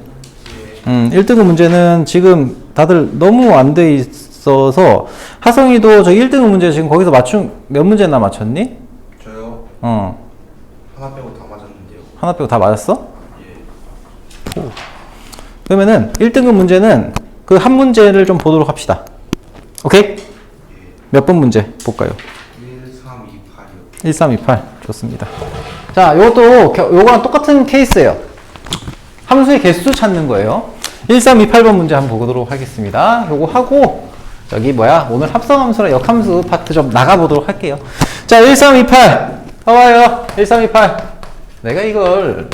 1등급 문제는 지금 다들 너무 안 돼 있어서, 하성이도 저 1등급 문제 지금 거기서 몇 문제나 맞췄니? 저요? 하나 빼고 다 맞았는데요. 하나 빼고 다 맞았어? 예. 오. 그러면은 1등급 문제는 그 한 문제를 좀 보도록 합시다. 오케이? 몇 번 문제 볼까요? 1328이요. 1328. 좋습니다. 자, 요것도 요거랑 똑같은 케이스예요. 함수의 개수 찾는 거예요. 1328번 문제 한번 보도록 하겠습니다. 요거 하고 저기 오늘 합성함수랑 역함수 파트 좀 나가보도록 할게요. 자, 1328 나와요. 1328. 내가 이걸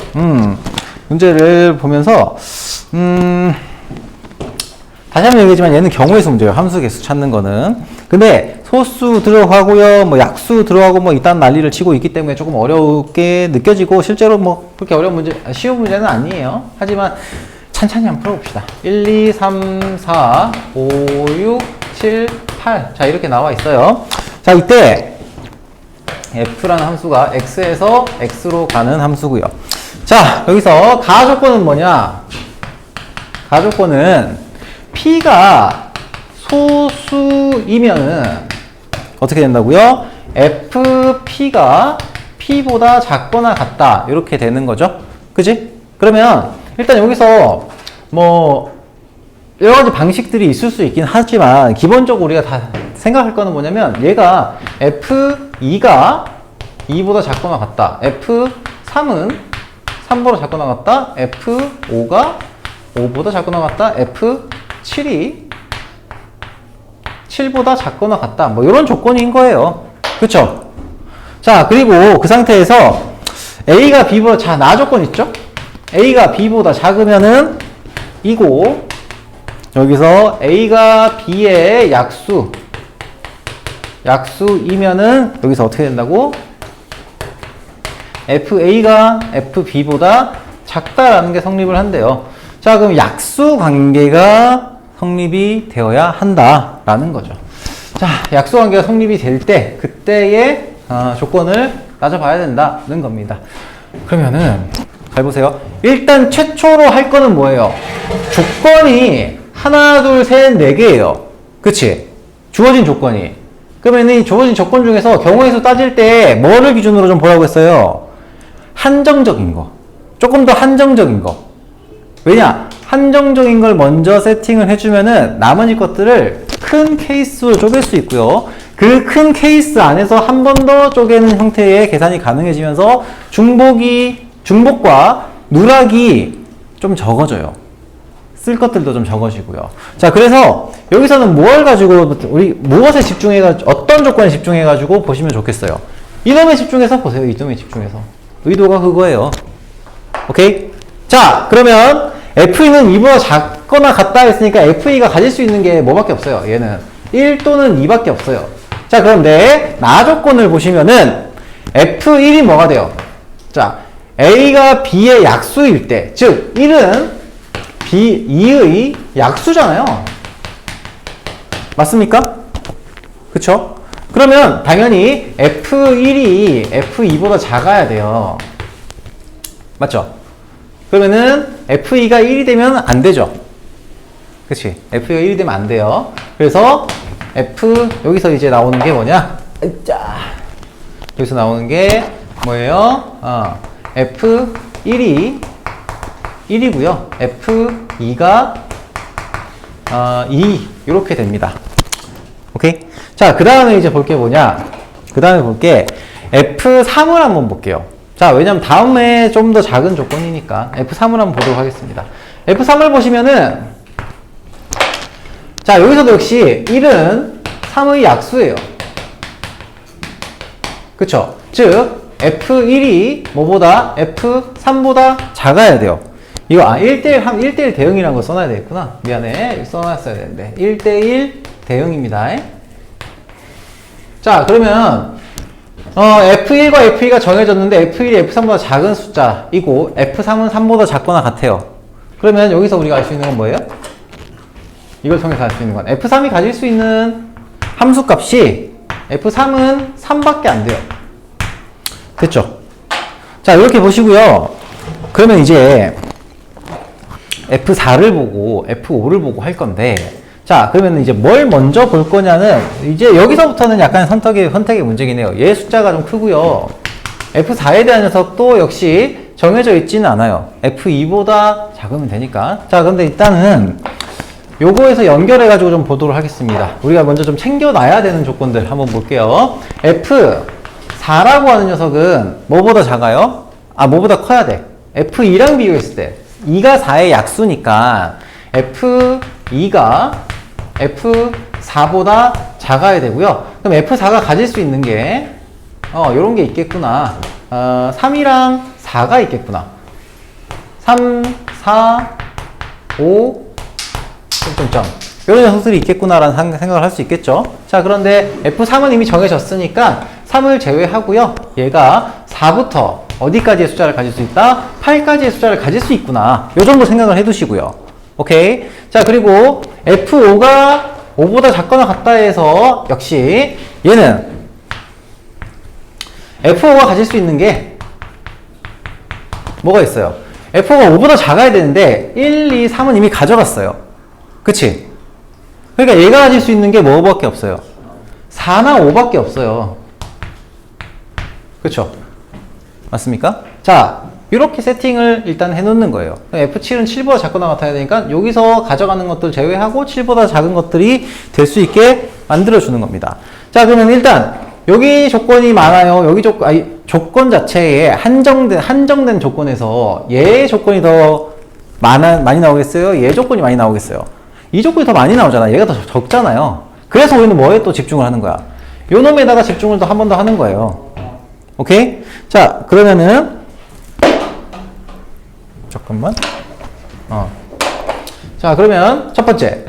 문제를 보면서 다시 한번 얘기하지만 얘는 경우의 수 문제예요. 함수 개수 찾는 거는. 근데 소수 들어가고요, 뭐 약수 들어가고 뭐 이딴 난리를 치고 있기 때문에 조금 어렵게 느껴지고 실제로 뭐 그렇게 어려운 문제, 쉬운 문제는 아니에요. 하지만 찬찬히 한번 풀어봅시다. 1, 2, 3, 4, 5, 6, 7, 8. 자, 이렇게 나와 있어요. 자, 이때 f라는 함수가 x에서 x로 가는 함수고요. 자, 여기서 가조건은 뭐냐? 가조건은 p가 소수이면은 어떻게 된다고요? fp가 p보다 작거나 같다. 이렇게 되는 거죠. 그지? 그러면 일단 여기서 뭐 여러 가지 방식들이 있을 수 있긴 하지만 기본적으로 우리가 다 생각할 거는 뭐냐면 얘가 F2가 2보다 작거나 같다. F3은 3보다 작거나 같다. F5가 5보다 작거나 같다. F7이 7보다 작거나 같다. 뭐 이런 조건인 거예요. 그쵸? 자, 그리고 그 상태에서 A가 B보다 나 조건 있죠? A가 B보다 작으면은 이고 여기서 A가 B의 약수이면은 여기서 어떻게 된다고? FA가 FB보다 작다라는 게 성립을 한대요. 자, 그럼 약수 관계가 성립이 되어야 한다라는 거죠. 자, 약수 관계가 성립이 될 때 그때의 조건을 따져봐야 된다는 겁니다. 그러면은 잘 보세요. 일단 최초로 할 거는 뭐예요? 조건이 하나, 둘, 셋, 네 개예요. 그치? 주어진 조건이. 그러면 이 주어진 조건 중에서 경우의 수 따질 때 뭐를 기준으로 좀 보라고 했어요? 한정적인 거. 조금 더 한정적인 거. 왜냐? 한정적인 걸 먼저 세팅을 해주면은 나머지 것들을 큰 케이스로 쪼갤 수 있고요. 그 큰 케이스 안에서 한 번 더 쪼개는 형태의 계산이 가능해지면서 중복과 누락이 좀 적어져요. 쓸 것들도 좀 적어지고요. 자, 그래서 여기서는 뭘 가지고 우리 무엇에 집중해가지고 어떤 조건에 집중해가지고 보시면 좋겠어요. 이놈에 집중해서 보세요. 이놈에 집중해서. 의도가 그거예요. 오케이? 자, 그러면 F2는 2보다 작거나 같다 했으니까 F2가 가질 수 있는 게 뭐밖에 없어요. 얘는 1 또는 2밖에 없어요. 자, 그런데 나 조건을 보시면은 F1이 뭐가 돼요? 자, A가 B의 약수일 때, 즉 1은 B, 2의 약수잖아요. 맞습니까? 그쵸? 그러면 당연히 F1이 F2보다 작아야 돼요. 맞죠? 그러면은 F2가 1이 되면 안 되죠. 그치? F2가 1이 되면 안 돼요. 그래서 여기서 이제 나오는 게 뭐냐? 자, 여기서 나오는 게 뭐예요? F1이 1이고요. F2가 2 이렇게 됩니다. 오케이? 자, 그 다음에 이제 볼 게 뭐냐? 그 다음에 볼 게 F3을 한번 볼게요. 자, 왜냐면 다음에 좀 더 작은 조건이니까 F3을 한번 보도록 하겠습니다. F3을 보시면은 자, 여기서도 역시 1은 3의 약수예요. 그쵸? 즉 F1이 뭐보다 F3보다 작아야 돼요. 이거 1대1 대응이라는 거 써놔야 되겠구나. 미안해. 써놨어야 되는데 1대1 대응입니다. 자, 그러면 F1과 F2가 정해졌는데 F1이 F3보다 작은 숫자이고 F3은 3보다 작거나 같아요. 그러면 여기서 우리가 알 수 있는 건 뭐예요? 이걸 통해서 알 수 있는 건 F3이 가질 수 있는 함수 값이 F3은 3밖에 안 돼요. 됐죠? 자, 이렇게 보시고요. 그러면 이제 F4를 보고 F5를 보고 할 건데, 자, 그러면 이제 뭘 먼저 볼 거냐는 이제 여기서부터는 약간 선택의 문제긴 해요. 얘 숫자가 좀 크고요. F4에 대한 녀석도 역시 정해져 있지는 않아요. F2보다 작으면 되니까. 자, 그런데 일단은 요거에서 연결해가지고 좀 보도록 하겠습니다. 우리가 먼저 좀 챙겨놔야 되는 조건들 한번 볼게요. F4라고 하는 녀석은 뭐보다 작아요? 뭐보다 커야 돼. F2랑 비교했을 때 2가 4의 약수니까 F2가 F4보다 작아야 되고요. 그럼 F4가 가질 수 있는 게 요런 게 있겠구나. 3이랑 4가 있겠구나. 3, 4, 5, 점점점. 이런 녀석들이 있겠구나라는 생각을 할 수 있겠죠. 자, 그런데 F3은 이미 정해졌으니까 3을 제외하고요. 얘가 4부터 어디까지의 숫자를 가질 수 있다? 8까지의 숫자를 가질 수 있구나. 요 정도 생각을 해두시고요. 오케이. 자, 그리고 F5가 5보다 작거나 같다 해서 역시 얘는 F5가 가질 수 있는 게 뭐가 있어요? F5가 5보다 작아야 되는데 1, 2, 3은 이미 가져갔어요. 그치? 그러니까 얘가 가질 수 있는 게 뭐밖에 없어요? 4나 5밖에 없어요. 그쵸? 맞습니까? 자, 이렇게 세팅을 일단 해놓는 거예요. F7은 7보다 작거나 같아야 되니까 여기서 가져가는 것들 제외하고 7보다 작은 것들이 될 수 있게 만들어주는 겁니다. 자, 그러면 일단 여기 조건이 많아요. 여기 조건 자체에 한정된 조건에서 얘 조건이 더 많이 나오겠어요? 얘 조건이 많이 나오겠어요? 이 조건이 더 많이 나오잖아. 얘가 더 적잖아요. 그래서 우리는 뭐에 또 집중을 하는 거야? 요 놈에다가 집중을 또 한 번 더 하는 거예요. 오케이? 자, 그러면은 잠깐만. 자, 그러면 첫 번째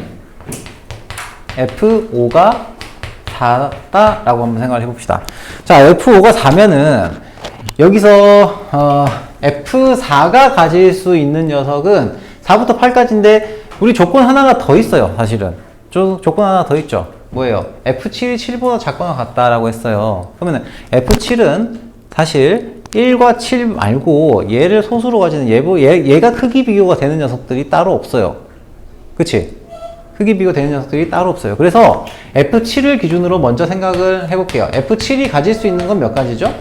F5가 4다 라고 한번 생각을 해봅시다. 자, F5가 4면은 여기서 F4가 가질 수 있는 녀석은 4부터 8까지인데 우리 조건 하나가 더 있어요. 사실은 조건 하나 더 있죠. 뭐예요? F7이 7보다 작거나 같다라고 했어요. 그러면 F7은 사실 1과 7 말고 얘를 소수로 가지는 얘가 크기 비교가 되는 녀석들이 따로 없어요. 그치? 크기 비교 되는 녀석들이 따로 없어요. 그래서 F7을 기준으로 먼저 생각을 해볼게요. F7이 가질 수 있는 건 몇 가지죠?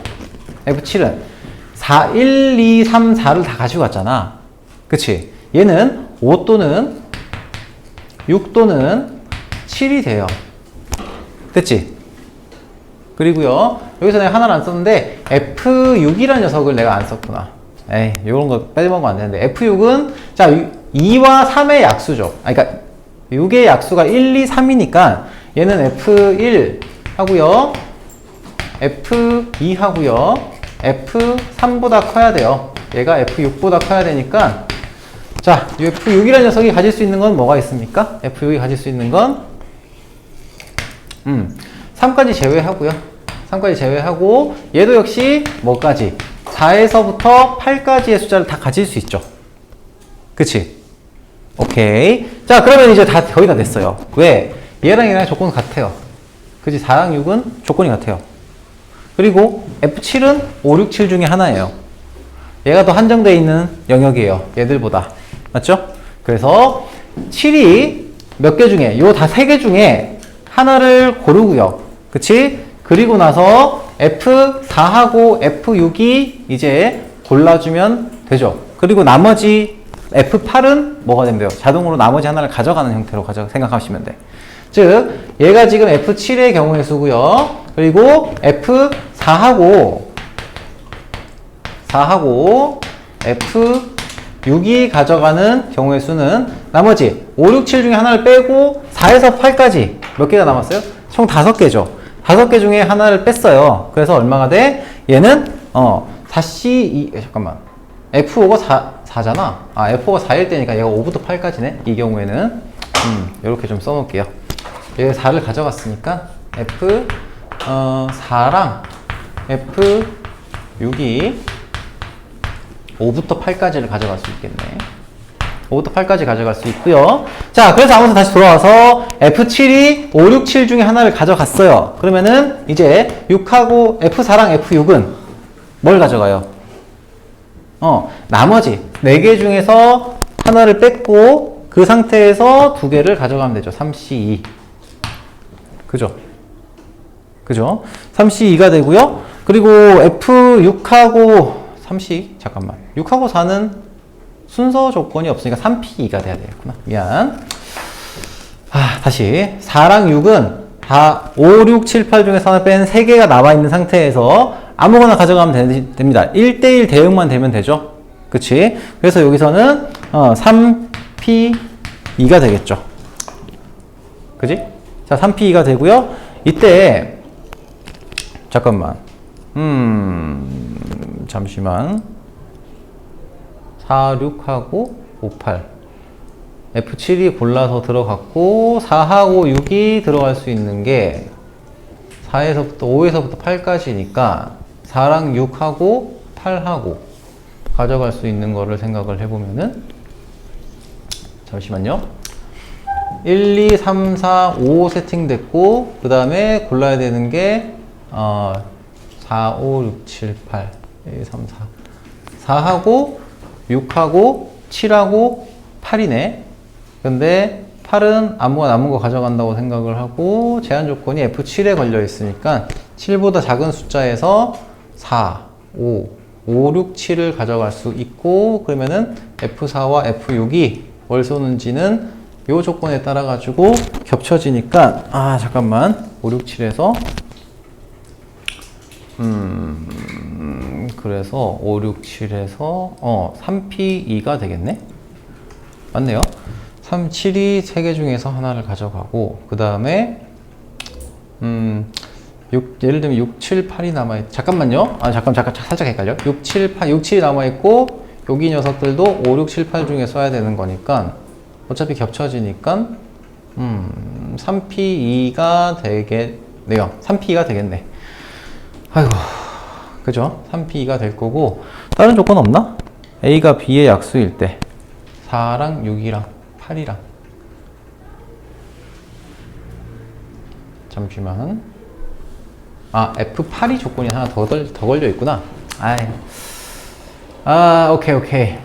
F7은 1, 2, 3, 4를 다 가지고 갔잖아. 그치? 얘는 5 또는 6 또는 7이 돼요. 됐지? 그리고요, 여기서 내가 하나를 안 썼는데 F6이라는 녀석을 내가 안 썼구나. 에이, 요런 거 빼먹으면 안 되는데 F6은 자 2와 3의 약수죠. 그러니까 6의 약수가 1, 2, 3이니까 얘는 F1 하고요, F2 하고요, F3보다 커야 돼요. 얘가 F6보다 커야 되니까 자, F6이라는 녀석이 가질 수 있는 건 뭐가 있습니까? F6이 가질 수 있는 건 3까지 제외하고요. 3까지 제외하고 얘도 역시 뭐까지? 4에서부터 8까지의 숫자를 다 가질 수 있죠. 그치? 오케이. 자, 그러면 이제 다 거의 다 됐어요. 왜? 얘랑 얘랑 조건 같아요. 그치? 4랑 6은 조건이 같아요. 그리고 F7은 5, 6, 7 중에 하나예요. 얘가 더 한정되어 있는 영역이에요. 얘들보다. 맞죠? 그래서 7이 몇 개 중에, 요 다 3개 중에 하나를 고르고요. 그치? 그리고 나서 F4하고 F6이 이제 골라주면 되죠. 그리고 나머지 F8은 뭐가 되면 돼요? 자동으로 나머지 하나를 가져가는 형태로 생각하시면 돼. 즉, 얘가 지금 F7의 경우의 수고요. 그리고 F4하고 F6이 가져가는 경우의 수는 나머지 5, 6, 7 중에 하나를 빼고 4에서 8까지 몇 개가 남았어요? 총 5개죠. 5개 중에 하나를 뺐어요. 그래서 얼마가 돼? 얘는 4C2 잠깐만. F5가 4잖아. 아, F5가 4일 때니까 얘가 5부터 8까지네. 이 경우에는 이렇게 좀 써놓을게요. 얘가 4를 가져갔으니까 F4랑 F6이 5부터 8까지를 가져갈 수 있겠네. 5부터 8까지 가져갈 수 있고요. 자, 그래서 아무튼 다시 돌아와서 F7이 5, 6, 7 중에 하나를 가져갔어요. 그러면은 이제 6하고 F4랑 F6은 뭘 가져가요? 나머지 4개 중에서 하나를 뺐고 그 상태에서 2개를 가져가면 되죠. 3C2. 그죠? 3C2가 되고요. 그리고 F6하고 6하고 4는 순서 조건이 없으니까 3P2가 돼야 되겠구나. 미안. 다시. 4랑 6은 다 5, 6, 7, 8 중에서 하나 뺀 3개가 남아있는 상태에서 아무거나 가져가면 됩니다. 1대1 대응만 되면 되죠. 그치? 그래서 여기서는 3P2가 되겠죠. 그치? 자, 3P2가 되고요. 이때 잠깐만. 잠시만. 4, 6하고 5, 8. F7이 골라서 들어갔고 4하고 6이 들어갈 수 있는 게 5에서부터 8까지니까 4랑 6하고 8하고 가져갈 수 있는 거를 생각을 해보면은 잠시만요. 1, 2, 3, 4, 5 세팅됐고 그 다음에 골라야 되는 게 4, 5, 6, 7, 8 1, 2, 3, 4 4하고 6하고 7하고 8이네. 근데 8은 아무거나 남은 거 가져간다고 생각을 하고 제한 조건이 F7에 걸려 있으니까 7보다 작은 숫자에서 4, 5, 5, 6, 7을 가져갈 수 있고 그러면은 F4와 F6이 뭘 쏘는지는 요 조건에 따라 가지고 겹쳐지니까 잠깐만 5, 6, 7에서 그래서 5, 6, 7에서 3P2가 되겠네? 맞네요. 3, 7이 3개 중에서 하나를 가져가고 그 다음에 예를 들면 6, 7, 8이 남아있 잠깐만요. 잠깐 살짝 헷갈려. 6, 7, 8, 6, 7이 남아있고 여기 녀석들도 5, 6, 7, 8 중에 써야 되는 거니까 어차피 겹쳐지니까 3P2가 되겠네요. 3P2가 되겠네. 아이고, 그죠? 3P2가 될 거고 다른 조건 없나? A가 B의 약수일 때 4랑 6이랑 8이랑 잠시만. F8이 조건이 하나 더 걸려 있구나. 오케이.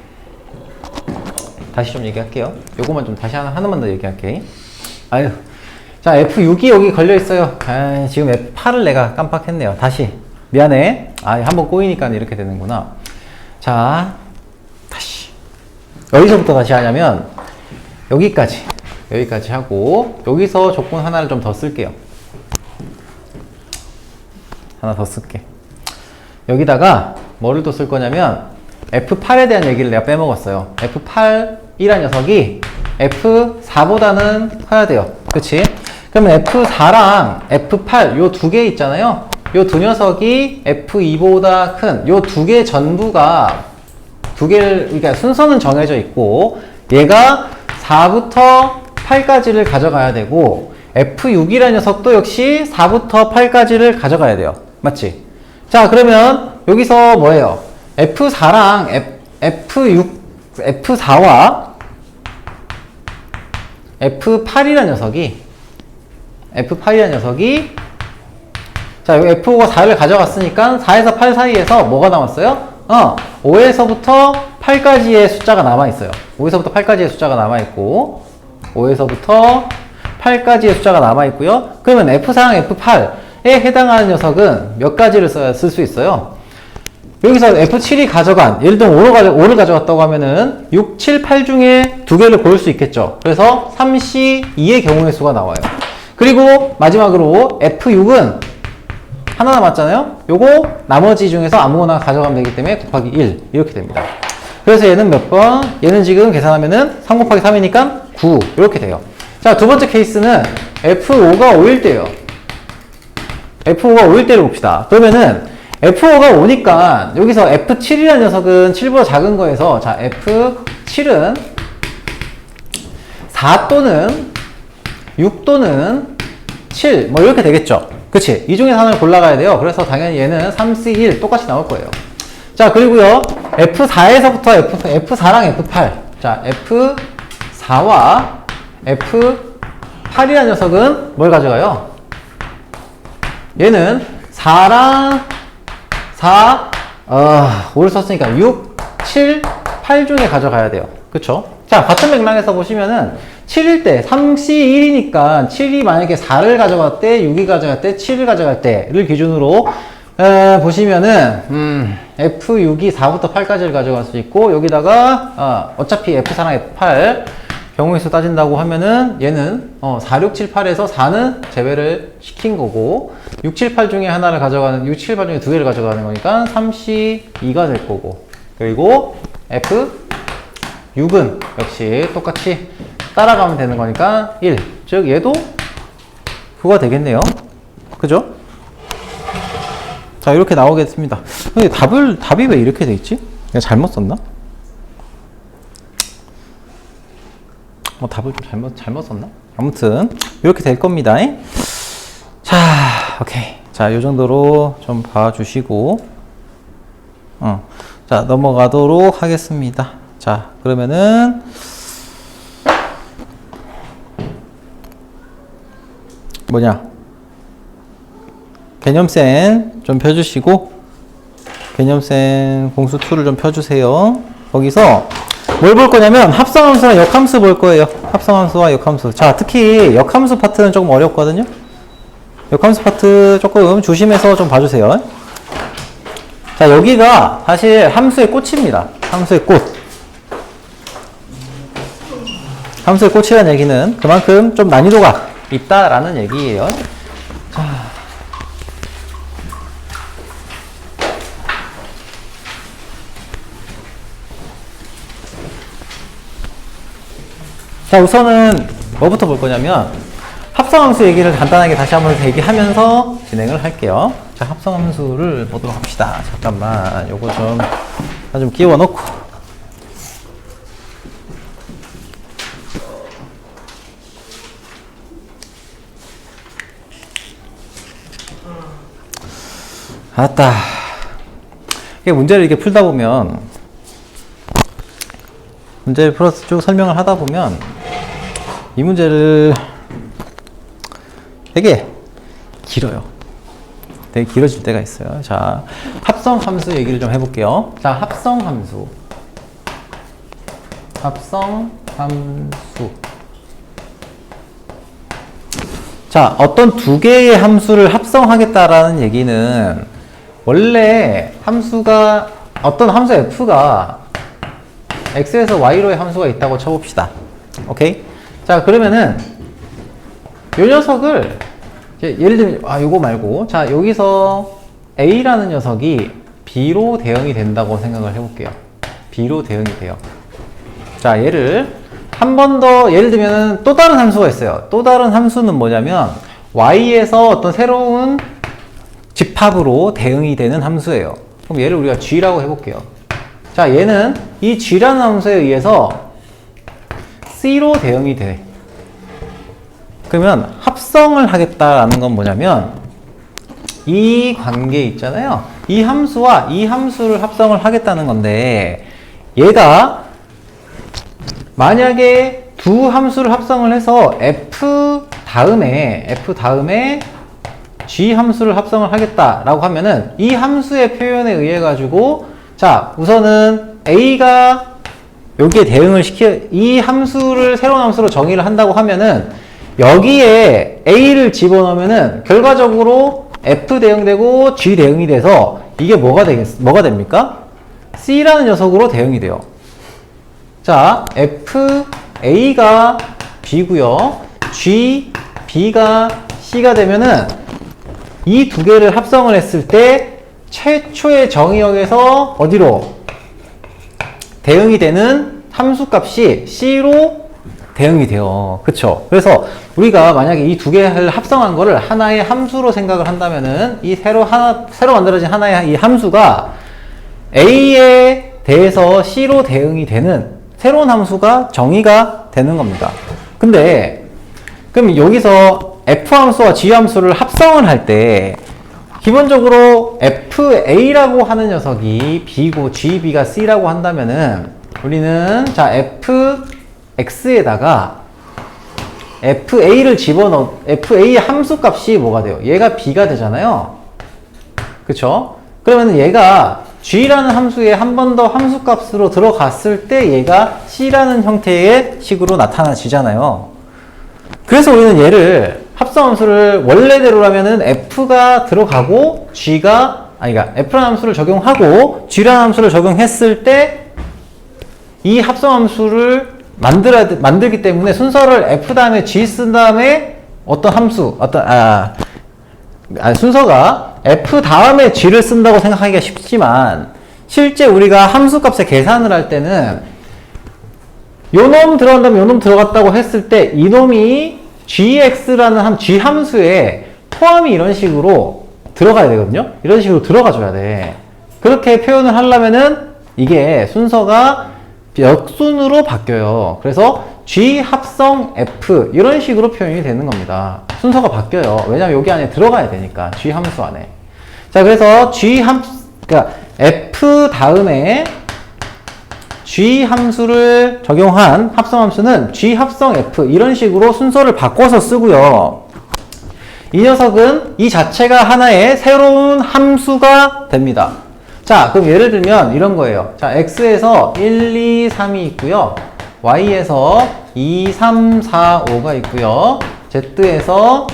다시 좀 얘기할게요. 요거만 좀 다시 하나만 더 얘기할게. 자, F6이 여기 걸려 있어요. 지금 F8을 내가 깜빡했네요. 다시. 미안해. 한번 꼬이니까 이렇게 되는구나. 자, 다시. 어디서부터 다시 하냐면, 여기까지 하고, 여기서 조건 하나를 좀 더 쓸게요. 하나 더 쓸게. 여기다가 뭐를 또 쓸 거냐면, F8에 대한 얘기를 내가 빼먹었어요. F8이란 녀석이 F4보다는 커야 돼요. 그치? 그러면 F4랑 F8 요 두 개 있잖아요. 요 두 녀석이 F2보다 큰 요 두 개 전부가 두 개를, 그러니까 순서는 정해져 있고 얘가 4부터 8까지를 가져가야 되고 F6이라는 녀석도 역시 4부터 8까지를 가져가야 돼요. 맞지? 자, 그러면 여기서 뭐예요? F4랑 F4와 F8이라는 녀석이 자, 여기 F5가 4를 가져갔으니까 4에서 8 사이에서 뭐가 남았어요? 5에서부터 8까지의 숫자가 남아있어요. 5에서부터 8까지의 숫자가 남아있고 5에서부터 8까지의 숫자가 남아있고요. 그러면 F4랑 F8에 해당하는 녀석은 몇 가지를 쓸 수 있어요? 여기서 F7이 가져간, 예를 들면 5를 가져갔다고 하면은 6, 7, 8 중에 두 개를 고를 수 있겠죠. 그래서 3C2의 경우의 수가 나와요. 그리고 마지막으로 F6은 하나 남았잖아요. 요거 나머지 중에서 아무거나 가져가면 되기 때문에 곱하기 1 이렇게 됩니다. 그래서 얘는 몇 번? 얘는 지금 계산하면은 3 곱하기 3이니까 9 이렇게 돼요. 자, 두 번째 케이스는 F5가 5일 때예요. F5가 5일 때를 봅시다. 그러면은 F5가 5니까 여기서 F7이라는 녀석은 7보다 작은 거에서 자, F7은 4 또는 6 또는 7 뭐 이렇게 되겠죠. 그치? 이 중에서 하나를 골라가야 돼요. 그래서 당연히 얘는 3C1 똑같이 나올 거예요. 자, 그리고요 F4에서부터 F4랑 F8 자, F4와 F8이라는 녀석은 뭘 가져가요? 얘는 4랑 4 5를 썼으니까 6, 7, 8 중에 가져가야 돼요. 그쵸? 자, 같은 맥락에서 보시면은 7일 때 3C1이니까 7이 만약에 4를 가져갈 때 6이 가져갈 때 7을 가져갈 때를 기준으로 보시면은 F6이 4부터 8까지를 가져갈 수 있고 여기다가 어차피 F4랑 F8 경우의 수 따진다고 하면은 얘는 4, 6, 7, 8에서 4는 제외를 시킨 거고 6, 7, 8 중에 하나를 가져가는 6, 7, 8 중에 두 개를 가져가는 거니까 3C2가 될 거고 그리고 F6은 역시 똑같이 따라가면 되는 거니까 1. 즉 얘도 그거가 되겠네요. 그죠? 자, 이렇게 나오겠습니다. 근데 답이 왜 이렇게 돼 있지? 내가 잘못 썼나? 답을 좀 잘못 썼나? 아무튼 이렇게 될 겁니다. 자, 오케이. 자, 요 정도로 좀 봐주시고 자, 넘어가도록 하겠습니다. 자, 그러면은 개념센 좀 펴주시고 개념센 공수 2를 좀 펴주세요. 거기서 뭘 볼 거냐면 합성함수랑 역함수 볼 거예요. 합성함수와 역함수. 자, 특히 역함수 파트는 조금 어렵거든요. 역함수 파트 조금 조심해서 좀 봐주세요. 자, 여기가 사실 함수의 꽃입니다. 함수의 꽃. 함수의 꽃이라는 얘기는 그만큼 좀 난이도가 있다라는 얘기예요. 자, 우선은 뭐부터 볼 거냐면 합성함수 얘기를 간단하게 다시 한번 얘기하면서 진행을 할게요. 자, 합성함수를 보도록 합시다. 잠깐만 요거 좀 끼워 넣고 아따 이게 문제를 이렇게 풀다 보면 문제를 풀어서 쭉 설명을 하다 보면 이 문제를 되게 길어요. 되게 길어질 때가 있어요. 자, 합성함수 얘기를 좀 해볼게요. 자, 합성함수. 자, 어떤 두 개의 함수를 합성하겠다라는 얘기는 원래 함수가 어떤 함수 f가 x에서 y로의 함수가 있다고 쳐봅시다. 오케이? 자, 그러면은 요 녀석을 예를 들면 요거 말고 자, 여기서 a라는 녀석이 b로 대응이 된다고 생각을 해볼게요. b로 대응이 돼요. 자, 얘를 한 번 더 예를 들면 또 다른 함수가 있어요. 또 다른 함수는 뭐냐면 y에서 어떤 새로운 집합으로 대응이 되는 함수예요. 그럼 얘를 우리가 g라고 해볼게요. 자, 얘는 이 g라는 함수에 의해서 c로 대응이 돼. 그러면 합성을 하겠다라는 건 뭐냐면 이 관계 있잖아요. 이 함수와 이 함수를 합성을 하겠다는 건데 얘가 만약에 두 함수를 합성을 해서 f 다음에 g 함수를 합성을 하겠다라고 하면은 이 함수의 표현에 의해 가지고 자, 우선은 a가 여기에 대응을 이 함수를 새로운 함수로 정의를 한다고 하면은 여기에 a를 집어넣으면은 결과적으로 f 대응되고 g 대응이 돼서 이게 뭐가 됩니까? c라는 녀석으로 대응이 돼요. 자, f a가 b고요. g b가 c가 되면은 이 두 개를 합성을 했을 때 최초의 정의역에서 어디로 대응이 되는 함수값이 c로 대응이 돼요. 그쵸? 그래서 우리가 만약에 이 두 개를 합성한 거를 하나의 함수로 생각을 한다면은 이 새로 만들어진 하나의 이 함수가 a에 대해서 c로 대응이 되는 새로운 함수가 정의가 되는 겁니다. 근데 그럼 여기서 f 함수와 g 함수를 합성을 할 때 기본적으로 fa라고 하는 녀석이 b고 gb가 c라고 한다면은 우리는 자 fx에다가 fa를 fa의 함수값이 뭐가 돼요? 얘가 b가 되잖아요. 그쵸? 그러면 얘가 g라는 함수에 한 번 더 함수값으로 들어갔을 때 얘가 c라는 형태의 식으로 나타나지잖아요. 그래서 우리는 얘를 합성함수를 원래대로라면은 f가 들어가고 그러니까 f라는 함수를 적용하고 g라는 함수를 적용했을 때 이 합성함수를 만들기 때문에 순서를 f 다음에 g 쓴 다음에 순서가 f 다음에 g를 쓴다고 생각하기가 쉽지만 실제 우리가 함수값의 계산을 할 때는 요놈 들어간 다음에 요놈 들어갔다고 했을 때 이놈이 gx라는 g 함수에 포함이 이런 식으로 들어가야 되거든요. 이런 식으로 들어가줘야 돼. 그렇게 표현을 하려면은 이게 순서가 역순으로 바뀌어요. 그래서 g 합성 f 이런 식으로 표현이 되는 겁니다. 순서가 바뀌어요. 왜냐면 여기 안에 들어가야 되니까 g 함수 안에. 자, 그래서 그러니까 f 다음에 g 함수를 적용한 합성함수는 g 합성 f 이런 식으로 순서를 바꿔서 쓰고요. 이 녀석은 이 자체가 하나의 새로운 함수가 됩니다. 자, 그럼 예를 들면 이런 거예요. 자, x에서 1, 2, 3이 있고요. y에서 2, 3, 4, 5가 있고요. z에서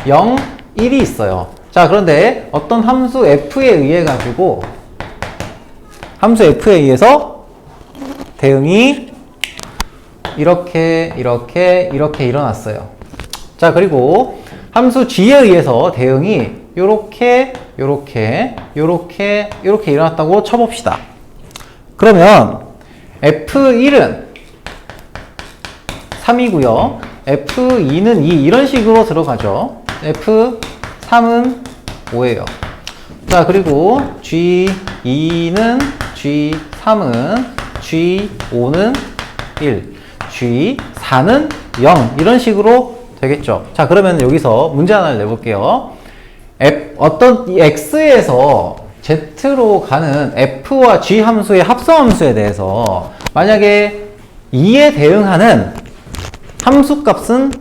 0, 1이 있어요. 자, 그런데 어떤 함수 f에 의해 가지고 함수 f에 의해서 대응이 이렇게 일어났어요. 자, 그리고 함수 g에 의해서 대응이 요렇게 일어났다고 쳐봅시다. 그러면 f1은 3이고요. f2는 2 이런 식으로 들어가죠. f3은 5예요. 자, 그리고 g2는 g3은 g5는 1, g4는 0 이런 식으로 되겠죠. 자, 그러면 여기서 문제 하나를 내볼게요. 어떤 이 x에서 z로 가는 f와 g 함수의 합성함수에 대해서 만약에 2에 대응하는 함수값은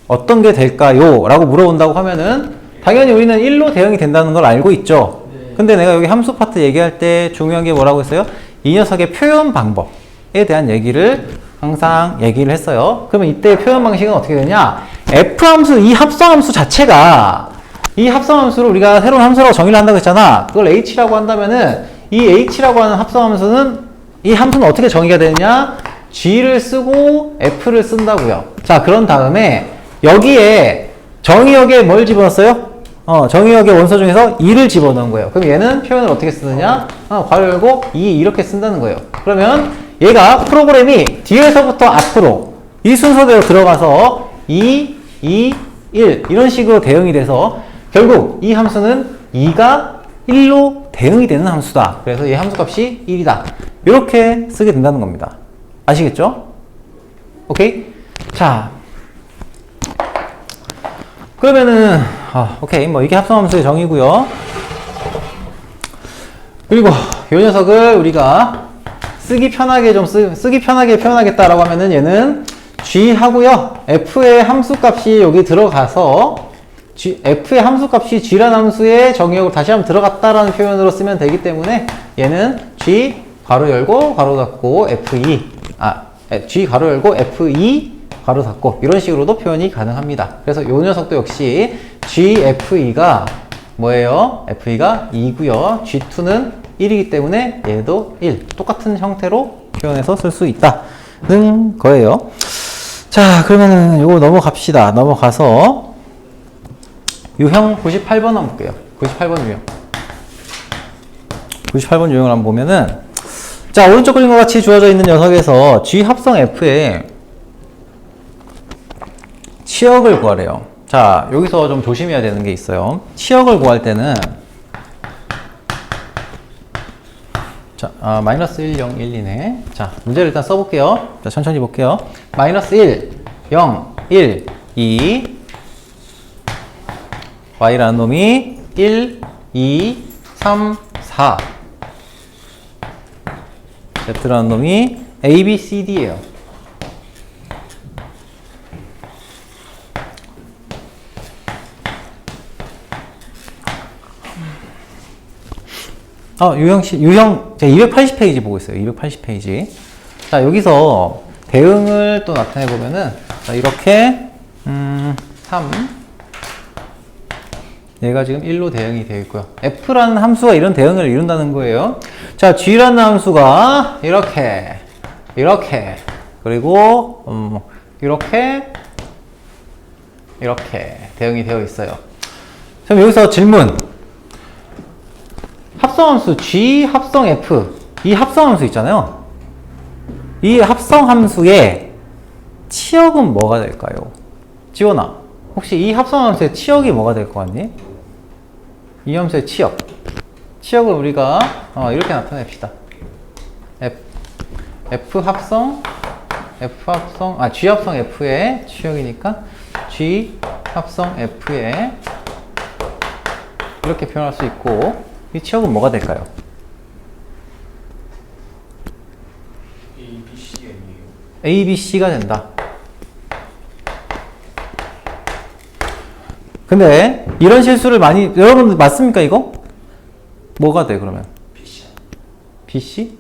어떤 게 될까요? 라고 물어본다고 하면은 당연히 우리는 1로 대응이 된다는 걸 알고 있죠. 근데 내가 여기 함수 파트 얘기할 때 중요한 게 뭐라고 했어요? 이 녀석의 표현 방법에 대한 얘기를 항상 얘기를 했어요. 그러면 이때 표현 방식은 어떻게 되냐? f 함수, 이 합성함수 자체가 이 합성함수를 우리가 새로운 함수라고 정의를 한다고 했잖아. 그걸 h라고 한다면은 이 h라고 하는 합성함수는 이 함수는 어떻게 정의가 되느냐? g를 쓰고 f를 쓴다고요. 자, 그런 다음에 여기에 정의역에 뭘 집어넣었어요? 정의역의 원소 중에서 2를 집어넣은 거예요. 그럼 얘는 표현을 어떻게 쓰느냐? 괄호 열고 2 이렇게 쓴다는 거예요. 그러면 얘가 프로그램이 뒤에서부터 앞으로 이 순서대로 들어가서 2, 2, 1 이런 식으로 대응이 돼서 결국 이 함수는 2가 1로 대응이 되는 함수다. 그래서 이 함수값이 1이다. 이렇게 쓰게 된다는 겁니다. 아시겠죠? 오케이? 자, 그러면은 오케이, 뭐 이게 합성함수의 정의고요. 그리고 이 녀석을 우리가 쓰기 편하게 표현하겠다라고 하면은 얘는 g 하고요. f의 함수값이 여기 들어가서 f의 함수값이 g라는 함수의 정의역으로 다시 한번 들어갔다라는 표현으로 쓰면 되기 때문에 얘는 g 괄호 열고 괄호 닫고 g 괄호 열고 f2 괄호 닫고 이런 식으로도 표현이 가능합니다. 그래서 이 녀석도 역시 gf2가 뭐예요? f2가 2고요. g2는 1이기 때문에 얘도 1. 똑같은 형태로 표현해서 쓸 수 있다는 거예요. 자, 그러면은 이거 넘어갑시다. 넘어가서 유형 98번 한번 볼게요. 98번 유형. 98번 유형을 한번 보면은, 자, 오른쪽 그림과 같이 주어져 있는 녀석에서 G 합성 F에 치역을 구하래요. 자, 여기서 좀 조심해야 되는 게 있어요. 치역을 구할 때는, 자, 마이너스 1, 0, 1, 2네. 자, 문제를 일단 써볼게요. 자, 천천히 볼게요. 마이너스 1, 0, 1, 2, y라는 놈이 1, 2, 3, 4. z라는 놈이 a, b, c, d예요. 유형, 제가 280페이지 보고 있어요. 280페이지. 자, 여기서 대응을 또 나타내 보면은, 자, 이렇게, 3. 얘가 지금 1로 대응이 되어 있고요. f라는 함수가 이런 대응을 이룬다는 거예요. 자, g라는 함수가 이렇게, 그리고, 이렇게 대응이 되어 있어요. 그럼 여기서 질문. 합성함수 G 합성 F, 이 합성함수 있잖아요. 이 합성함수의 치역은 뭐가 될까요? 지원아, 혹시 이 합성함수의 치역이 뭐가 될 것 같니? 이 함수의 치역을 우리가 이렇게 나타냅시다. G 합성 F의 치역이니까 G 합성 F의 이렇게 표현할 수 있고, 이 치역은 뭐가 될까요? A, B, C 아니에요? A, B, C가 된다. 근데 이런 실수를 많이, 여러분 맞습니까 이거? 뭐가 돼 그러면? BC. BC?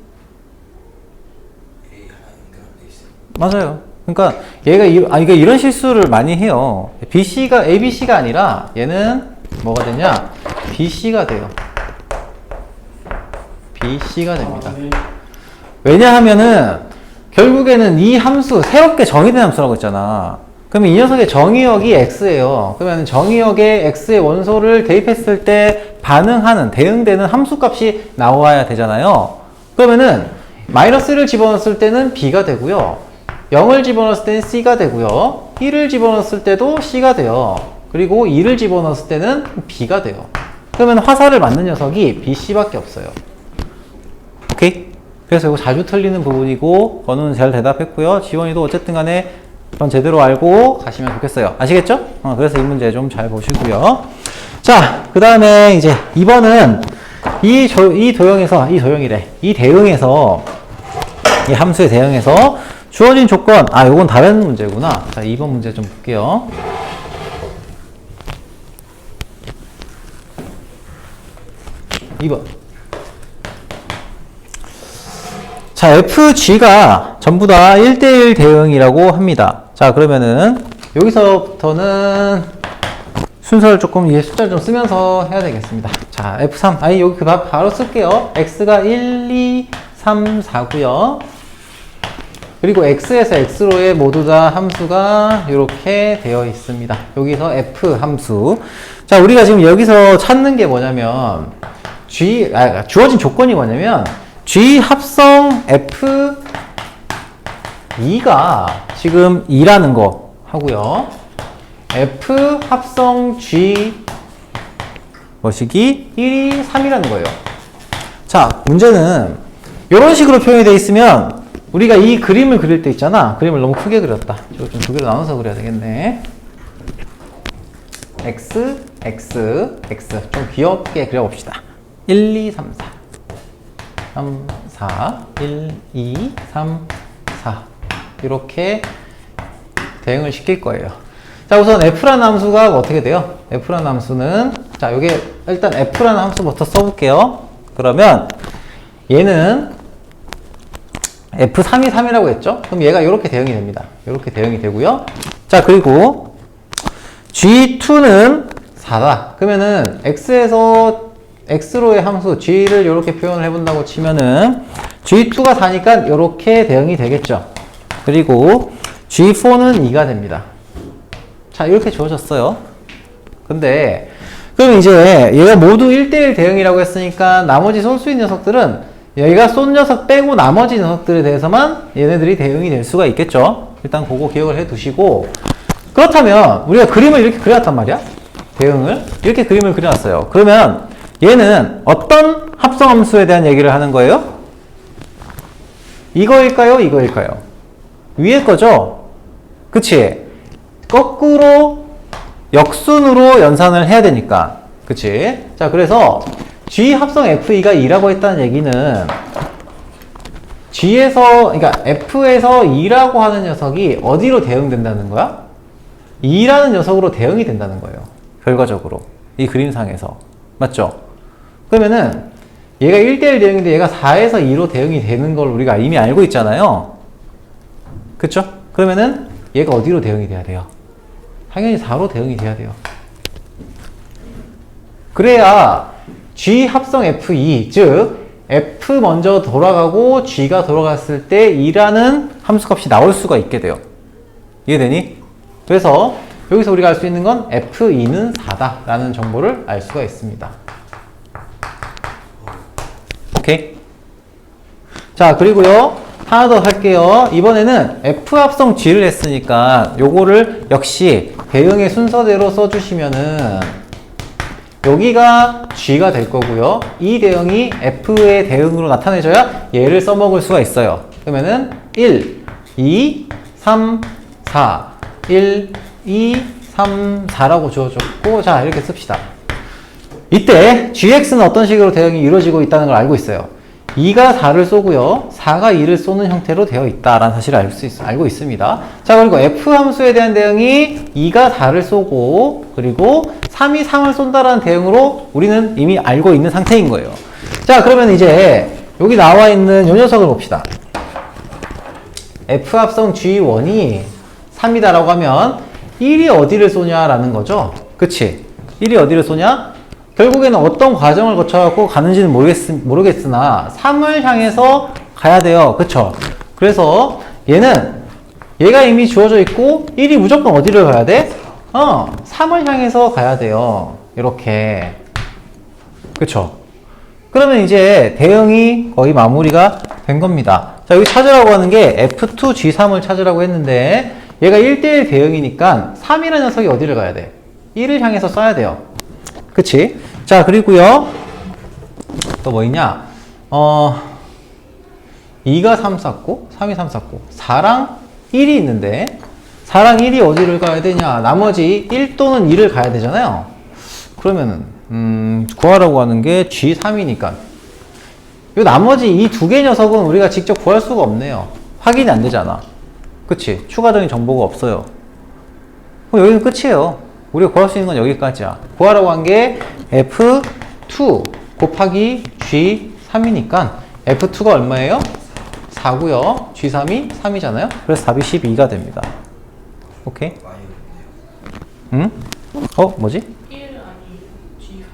A 하나 연결돼 있어요. 맞아요. 그러니까 얘가 그러니까 이런 실수를 많이 해요. BC가 ABC가 아니라 얘는 뭐가 되냐? BC가 돼요. BC가 됩니다. 왜냐하면은 결국에는 이 함수 새롭게 정의된 함수라고 했잖아. 그러면 이 녀석의 정의역이 x예요. 그러면 정의역에 x의 원소를 대입했을 때 대응되는 함수값이 나와야 되잖아요. 그러면은 마이너스를 집어넣었을 때는 b가 되고요. 0을 집어넣었을 때는 c가 되고요. 1을 집어넣었을 때도 c가 돼요. 그리고 2를 집어넣었을 때는 b가 돼요. 그러면 화살을 맞는 녀석이 bc밖에 없어요. 오케이? 그래서 이거 자주 틀리는 부분이고, 건우는 잘 대답했고요. 지원이도 어쨌든 간에 그건 제대로 알고 가시면 좋겠어요. 아시겠죠? 그래서 이 문제 좀 잘 보시고요. 자, 그 다음에 이제 2번은 이 대응에서, 이 함수에 대응해서 주어진 조건, 요건 다른 문제구나. 자, 2번 문제 좀 볼게요. 자, FG가 전부 다 1대1 대응이라고 합니다. 자, 그러면은 여기서부터는 순서를 조금 숫자를 좀 쓰면서 해야 되겠습니다. 자, F3. 여기 바로 쓸게요. X가 1, 2, 3, 4고요. 그리고 X에서 X로의 모두 다 함수가 이렇게 되어 있습니다. 여기서 F 함수. 자, 우리가 지금 여기서 찾는 게 뭐냐면, 주어진 조건이 뭐냐면, G 합성 F2가 지금 2라는 거 하고요. F 합성 G 거시기 1이 3이라는 거예요. 자, 문제는 이런 식으로 표현이 되어 있으면 우리가 이 그림을 그릴 때 있잖아. 그림을 너무 크게 그렸다. 이거 좀 두 개로 나눠서 그려야 되겠네. x, x, x. 좀 귀엽게 그려봅시다. 1, 2, 3, 4. 3, 4. 1, 2, 3, 4. 이렇게 대응을 시킬 거예요. 자, 우선 f라는 함수가 어떻게 돼요? f라는 함수는, 자, 요게 일단 f라는 함수부터 써볼게요. 그러면 얘는 f3이 3이라고 했죠? 그럼 얘가 이렇게 대응이 됩니다. 이렇게 대응이 되고요. 자, 그리고 g2는 4다. 그러면은 x로의 함수 g를 이렇게 표현을 해본다고 치면은 g2가 4니까 이렇게 대응이 되겠죠. 그리고 g4는 2가 됩니다. 자, 이렇게 주어졌어요. 근데 그럼 이제 얘가 모두 1대1 대응이라고 했으니까 나머지 쏠 수 있는 녀석들은 얘가 쏜 녀석 빼고 나머지 녀석들에 대해서만 얘네들이 대응이 될 수가 있겠죠. 일단 그거 기억을 해 두시고, 그렇다면 우리가 그림을 이렇게 그려놨단 말이야. 대응을 이렇게 그림을 그려놨어요. 그러면 얘는 어떤 합성함수에 대한 얘기를 하는 거예요? 이거일까요? 이거일까요? 위에 거죠? 그치? 거꾸로 역순으로 연산을 해야 되니까. 그치? 자, 그래서 G 합성 FE가 2라고 했다는 얘기는 그러니까 F에서 2라고 하는 녀석이 어디로 대응된다는 거야? 2라는 녀석으로 대응이 된다는 거예요. 결과적으로. 이 그림상에서. 맞죠? 그러면은 얘가 1대1 대응인데 얘가 4에서 2로 대응이 되는 걸 우리가 이미 알고 있잖아요. 그쵸? 그러면은 얘가 어디로 대응이 돼야 돼요? 당연히 4로 대응이 돼야 돼요. 그래야 G 합성 F2, 즉 F 먼저 돌아가고 G가 돌아갔을 때 2라는 함수값이 나올 수가 있게 돼요. 이해되니? 그래서 여기서 우리가 알 수 있는 건 F2는 4다 라는 정보를 알 수가 있습니다. 오케이? 자, 그리고요 하나 더 할게요. 이번에는 F 합성 G를 했으니까 요거를 역시 대응의 순서대로 써주시면은 여기가 G가 될 거고요. 이 대응이 F의 대응으로 나타내줘야 얘를 써먹을 수가 있어요. 그러면은 1, 2, 3, 4 1, 2, 3, 4라고 주어졌고, 자, 이렇게 씁시다. 이때 GX는 어떤 식으로 대응이 이루어지고 있다는 걸 알고 있어요. 2가 4를 쏘고요. 4가 2를 쏘는 형태로 되어 있다라는 사실을 알고 있습니다. 자, 그리고 F 함수에 대한 대응이 2가 4를 쏘고, 그리고 3이 3을 쏜다라는 대응으로 우리는 이미 알고 있는 상태인 거예요. 자, 그러면 이제 여기 나와 있는 이 녀석을 봅시다. F 합성 G1이 3이다라고 하면 1이 어디를 쏘냐라는 거죠. 그치? 1이 어디를 쏘냐? 결국에는 어떤 과정을 거쳐갖고 가는지는 모르겠으나 3을 향해서 가야 돼요. 그쵸? 그래서 얘가 이미 주어져 있고 1이 무조건 어디를 가야 돼? 3을 향해서 가야 돼요. 이렇게. 그쵸? 그러면 이제 대응이 거의 마무리가 된 겁니다. 자, 여기 찾으라고 하는 게 F2G3을 찾으라고 했는데 얘가 1대1 대응이니까 3이라는 녀석이 어디를 가야 돼? 1을 향해서 써야 돼요. 그치? 자, 그리고요 또 뭐 있냐? 2가 3 쐈고 3이 3 쐈고 4랑 1이 있는데 4랑 1이 어디를 가야 되냐? 나머지 1 또는 2를 가야 되잖아요. 그러면은 구하라고 하는 게 G3이니까 이 나머지 이 두 개 녀석은 우리가 직접 구할 수가 없네요. 확인이 안 되잖아. 그치? 추가적인 정보가 없어요. 그럼 여기는 끝이에요. 우리가 구할 수 있는 건 여기까지야. 구하라고 한 게 F2 곱하기 G3이니까 F2가 얼마예요? 4고요. G3이 3이잖아요. 그래서 답이 12가 됩니다. 오케이? 응? 뭐지? 1 아니 G3이.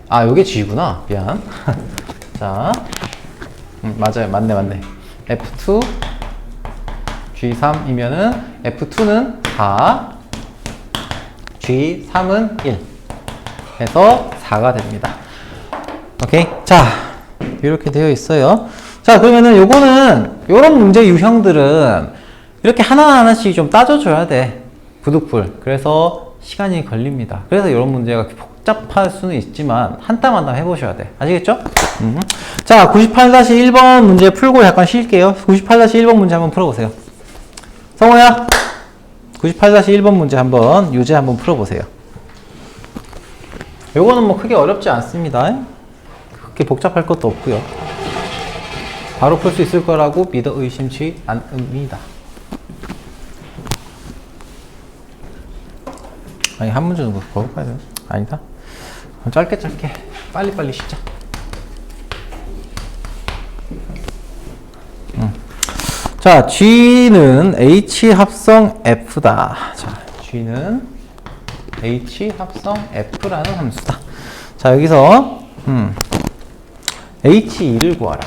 아, 요게 G구나. 미안. 자, 맞아요. 맞네. F2 G3이면은 F2는 4, G3은 1 해서 4가 됩니다. 오케이? 자, 이렇게 되어 있어요. 자, 그러면은 요런 문제 유형들은 이렇게 하나하나씩 좀 따져줘야 돼. 부득불. 그래서 시간이 걸립니다. 그래서 이런 문제가 복잡할 수는 있지만 한 땀 한 땀 해보셔야 돼. 아시겠죠? 자, 98-1번 문제 풀고 잠깐 쉴게요. 98-1번 문제 한번 풀어보세요. 성호야, 98-1번 문제 한번 유제 한번 풀어보세요. 요거는 뭐 크게 어렵지 않습니다. 그렇게 복잡할 것도 없고요. 바로 풀 수 있을 거라고 믿어 의심치 않습니다. 아니, 한 문제 정도 더 볼까요? 아니다. 짧게 빨리빨리 시작. 자, G는 H 합성 F다. 자, G는 H 합성 F라는 함수다. 자, 여기서 H2를 구하라.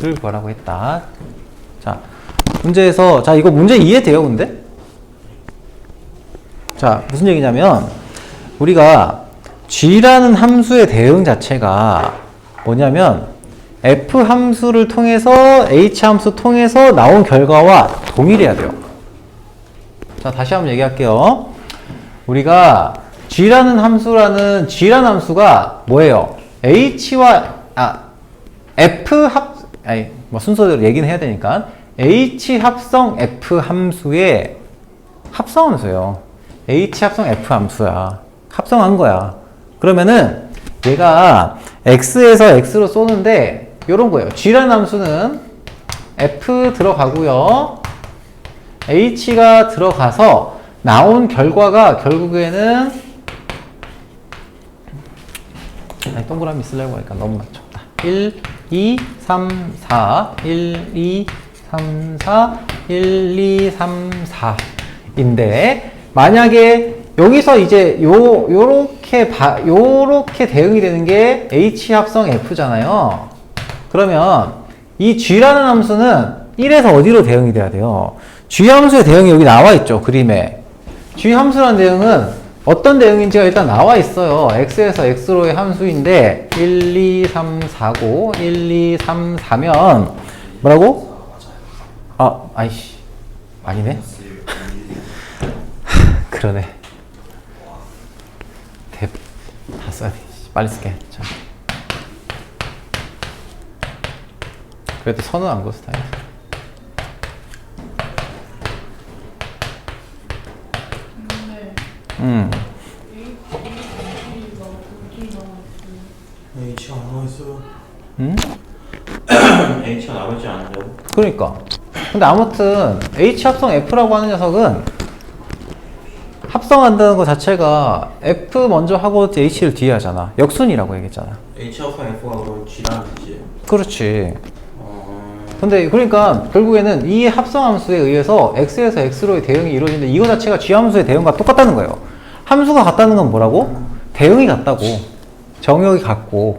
를 구하라고 했다. 자, 문제에서 자, 이거 문제 이해돼요, 근데? 자, 무슨 얘기냐면 우리가 G라는 함수의 대응 자체가 뭐냐면 F 함수를 통해서 H 함수 통해서 나온 결과와 동일해야 돼요. 자, 다시 한번 얘기할게요. 우리가 G라는 함수가 뭐예요? F 뭐 순서대로 얘기는 해야 되니까 H 합성 F 함수의 합성함수예요. H 합성 F 함수야. 합성한 거야. 그러면은 얘가 X에서 X로 쏘는데 요런 거예요. G라는 함수는 F 들어가고요. H가 들어가서 나온 결과가 결국에는 동그라미 쓰려고 하니까 너무 맞췄다. 1, 2, 3, 4 1, 2, 3, 4 1, 2, 3, 4인데 만약에 여기서 이제 요렇게 대응이 되는 게 H 합성 F잖아요. 그러면 이 G라는 함수는 1에서 어디로 대응이 돼야 돼요? G 함수의 대응이 여기 나와 있죠, 그림에. G 함수라는 대응은 어떤 대응인지가 일단 나와 있어요. X에서 X로의 함수인데 1, 2, 3, 4고 1, 2, 3, 4면 뭐라고? 아이씨 아니네. 그러네. 다 써야 돼. 빨리 쓸게. 자. 그래도 선은 안 그었어. 근데 H가 안 나와있어요. H가 나오지 않는다고? 그러니까. 근데 아무튼 H 합성 F라고 하는 녀석은 합성한다는 것 자체가 F 먼저 하고 H를 뒤에 하잖아. 역순이라고 얘기했잖아. H 합성 F가 그럼 G라는 뜻이에요? 그렇지. 근데 그러니까 결국에는 이 합성함수에 의해서 X에서 X로의 대응이 이루어지는데 이거 자체가 G 함수의 대응과 똑같다는 거예요. 함수가 같다는 건 뭐라고? 대응이 같다고. 정역이 같고.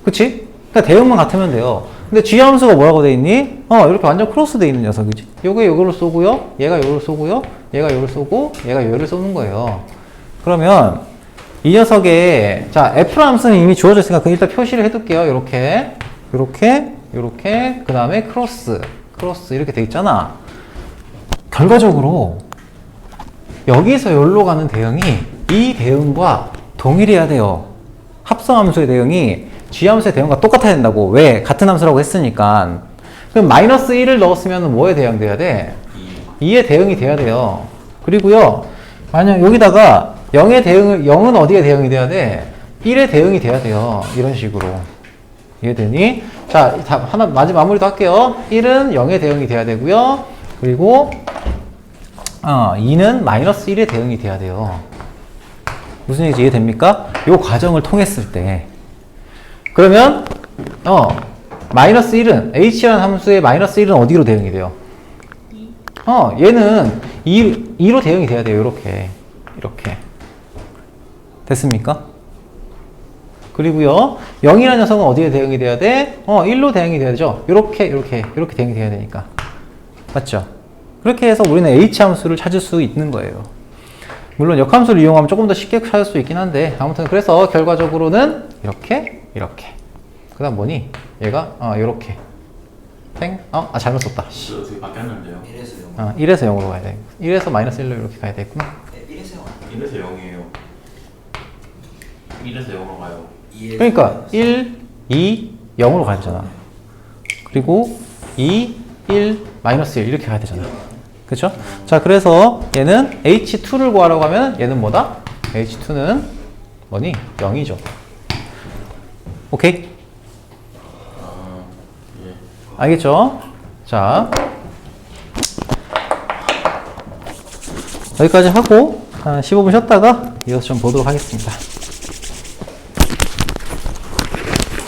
그치? 그러니까 대응만 같으면 돼요. 근데 G 함수가 뭐라고 돼 있니? 이렇게 완전 크로스 돼 있는 녀석이지. 요게 요거를 쏘고요. 얘가 요거를 쏘고요. 얘가 요거를 쏘고 얘가 요거를 쏘는 거예요. 그러면 이 녀석의 자, F라는 함수는 이미 주어져 있으니까 그 일단 표시를 해둘게요. 요렇게 그 다음에 크로스 이렇게 돼 있잖아. 결과적으로 여기서 여기로 가는 대응이 이 대응과 동일해야 돼요. 합성함수의 대응이 G함수의 대응과 똑같아야 된다고. 왜? 같은 함수라고 했으니까. 그럼 마이너스 1을 넣었으면 뭐에 대응돼야 돼? 2에 대응이 돼야 돼요. 그리고요, 만약 여기다가 0은 어디에 대응이 돼야 돼? 1에 대응이 돼야 돼요. 이런 식으로. 이해되니? 자, 하나 마무리도 할게요. 1은 0에 대응이 돼야 되고요. 그리고 2는 마이너스 1에 대응이 돼야 돼요. 무슨 얘기인지 이해됩니까? 요 과정을 통했을 때. 그러면 마이너스 1은 H라는 함수의 마이너스 1은 어디로 대응이 돼요? 얘는 2로 대응이 돼야 돼요. 이렇게. 됐습니까? 그리고요, 0이라는 녀석은 어디에 대응이 돼야 돼? 1로 대응이 돼야 되죠. 이렇게 대응이 돼야 되니까. 맞죠? 그렇게 해서 우리는 H 함수를 찾을 수 있는 거예요. 물론 역함수를 이용하면 조금 더 쉽게 찾을 수 있긴 한데, 아무튼 그래서 결과적으로는 이렇게. 그 다음 뭐니? 얘가, 요렇게. 잘못 썼다. 어떻게 바뀌었는데요? 1에서 0. 1에서 0으로 가야 돼. 1에서 마이너스 1로 이렇게 가야 되겠구나. 1에서 0. 1에서 0이에요. 1에서 0으로 가요. 그러니까 1, 2, 0으로 가야 되잖아. 그리고 2, 1, 마이너스 1 이렇게 가야 되잖아. 그쵸? 자, 그래서 얘는 H2를 구하라고 하면 얘는 뭐다? H2는 뭐니? 0이죠. 오케이? 아, 예. 알겠죠? 자, 여기까지 하고 한 15분 쉬었다가 이어서 좀 보도록 하겠습니다.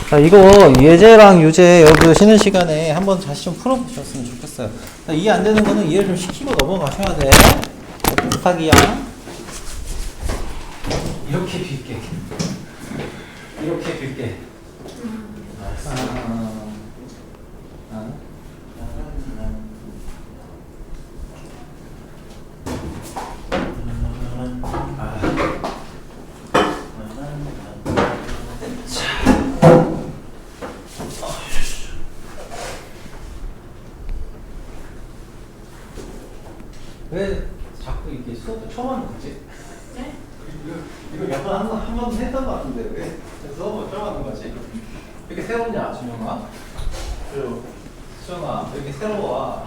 자, 이거 예제랑 유제 여러분들 쉬는 시간에 한번 다시 좀 풀어보셨으면 좋겠어요. 자, 이해 안 되는 거는 이해를 좀 시키고 넘어가셔야 돼. 곱하기야. 이렇게 빌게. 이렇게 빌게. 왜 자꾸 이렇게 수업을 처음 하는 거지? 네? 이거 몇 번 한 번 했던 거 같은데 왜 수업을 처음 하는 거지? 왜 이렇게 새롭냐, 준영아? 수영아, 왜 이렇게 새로워?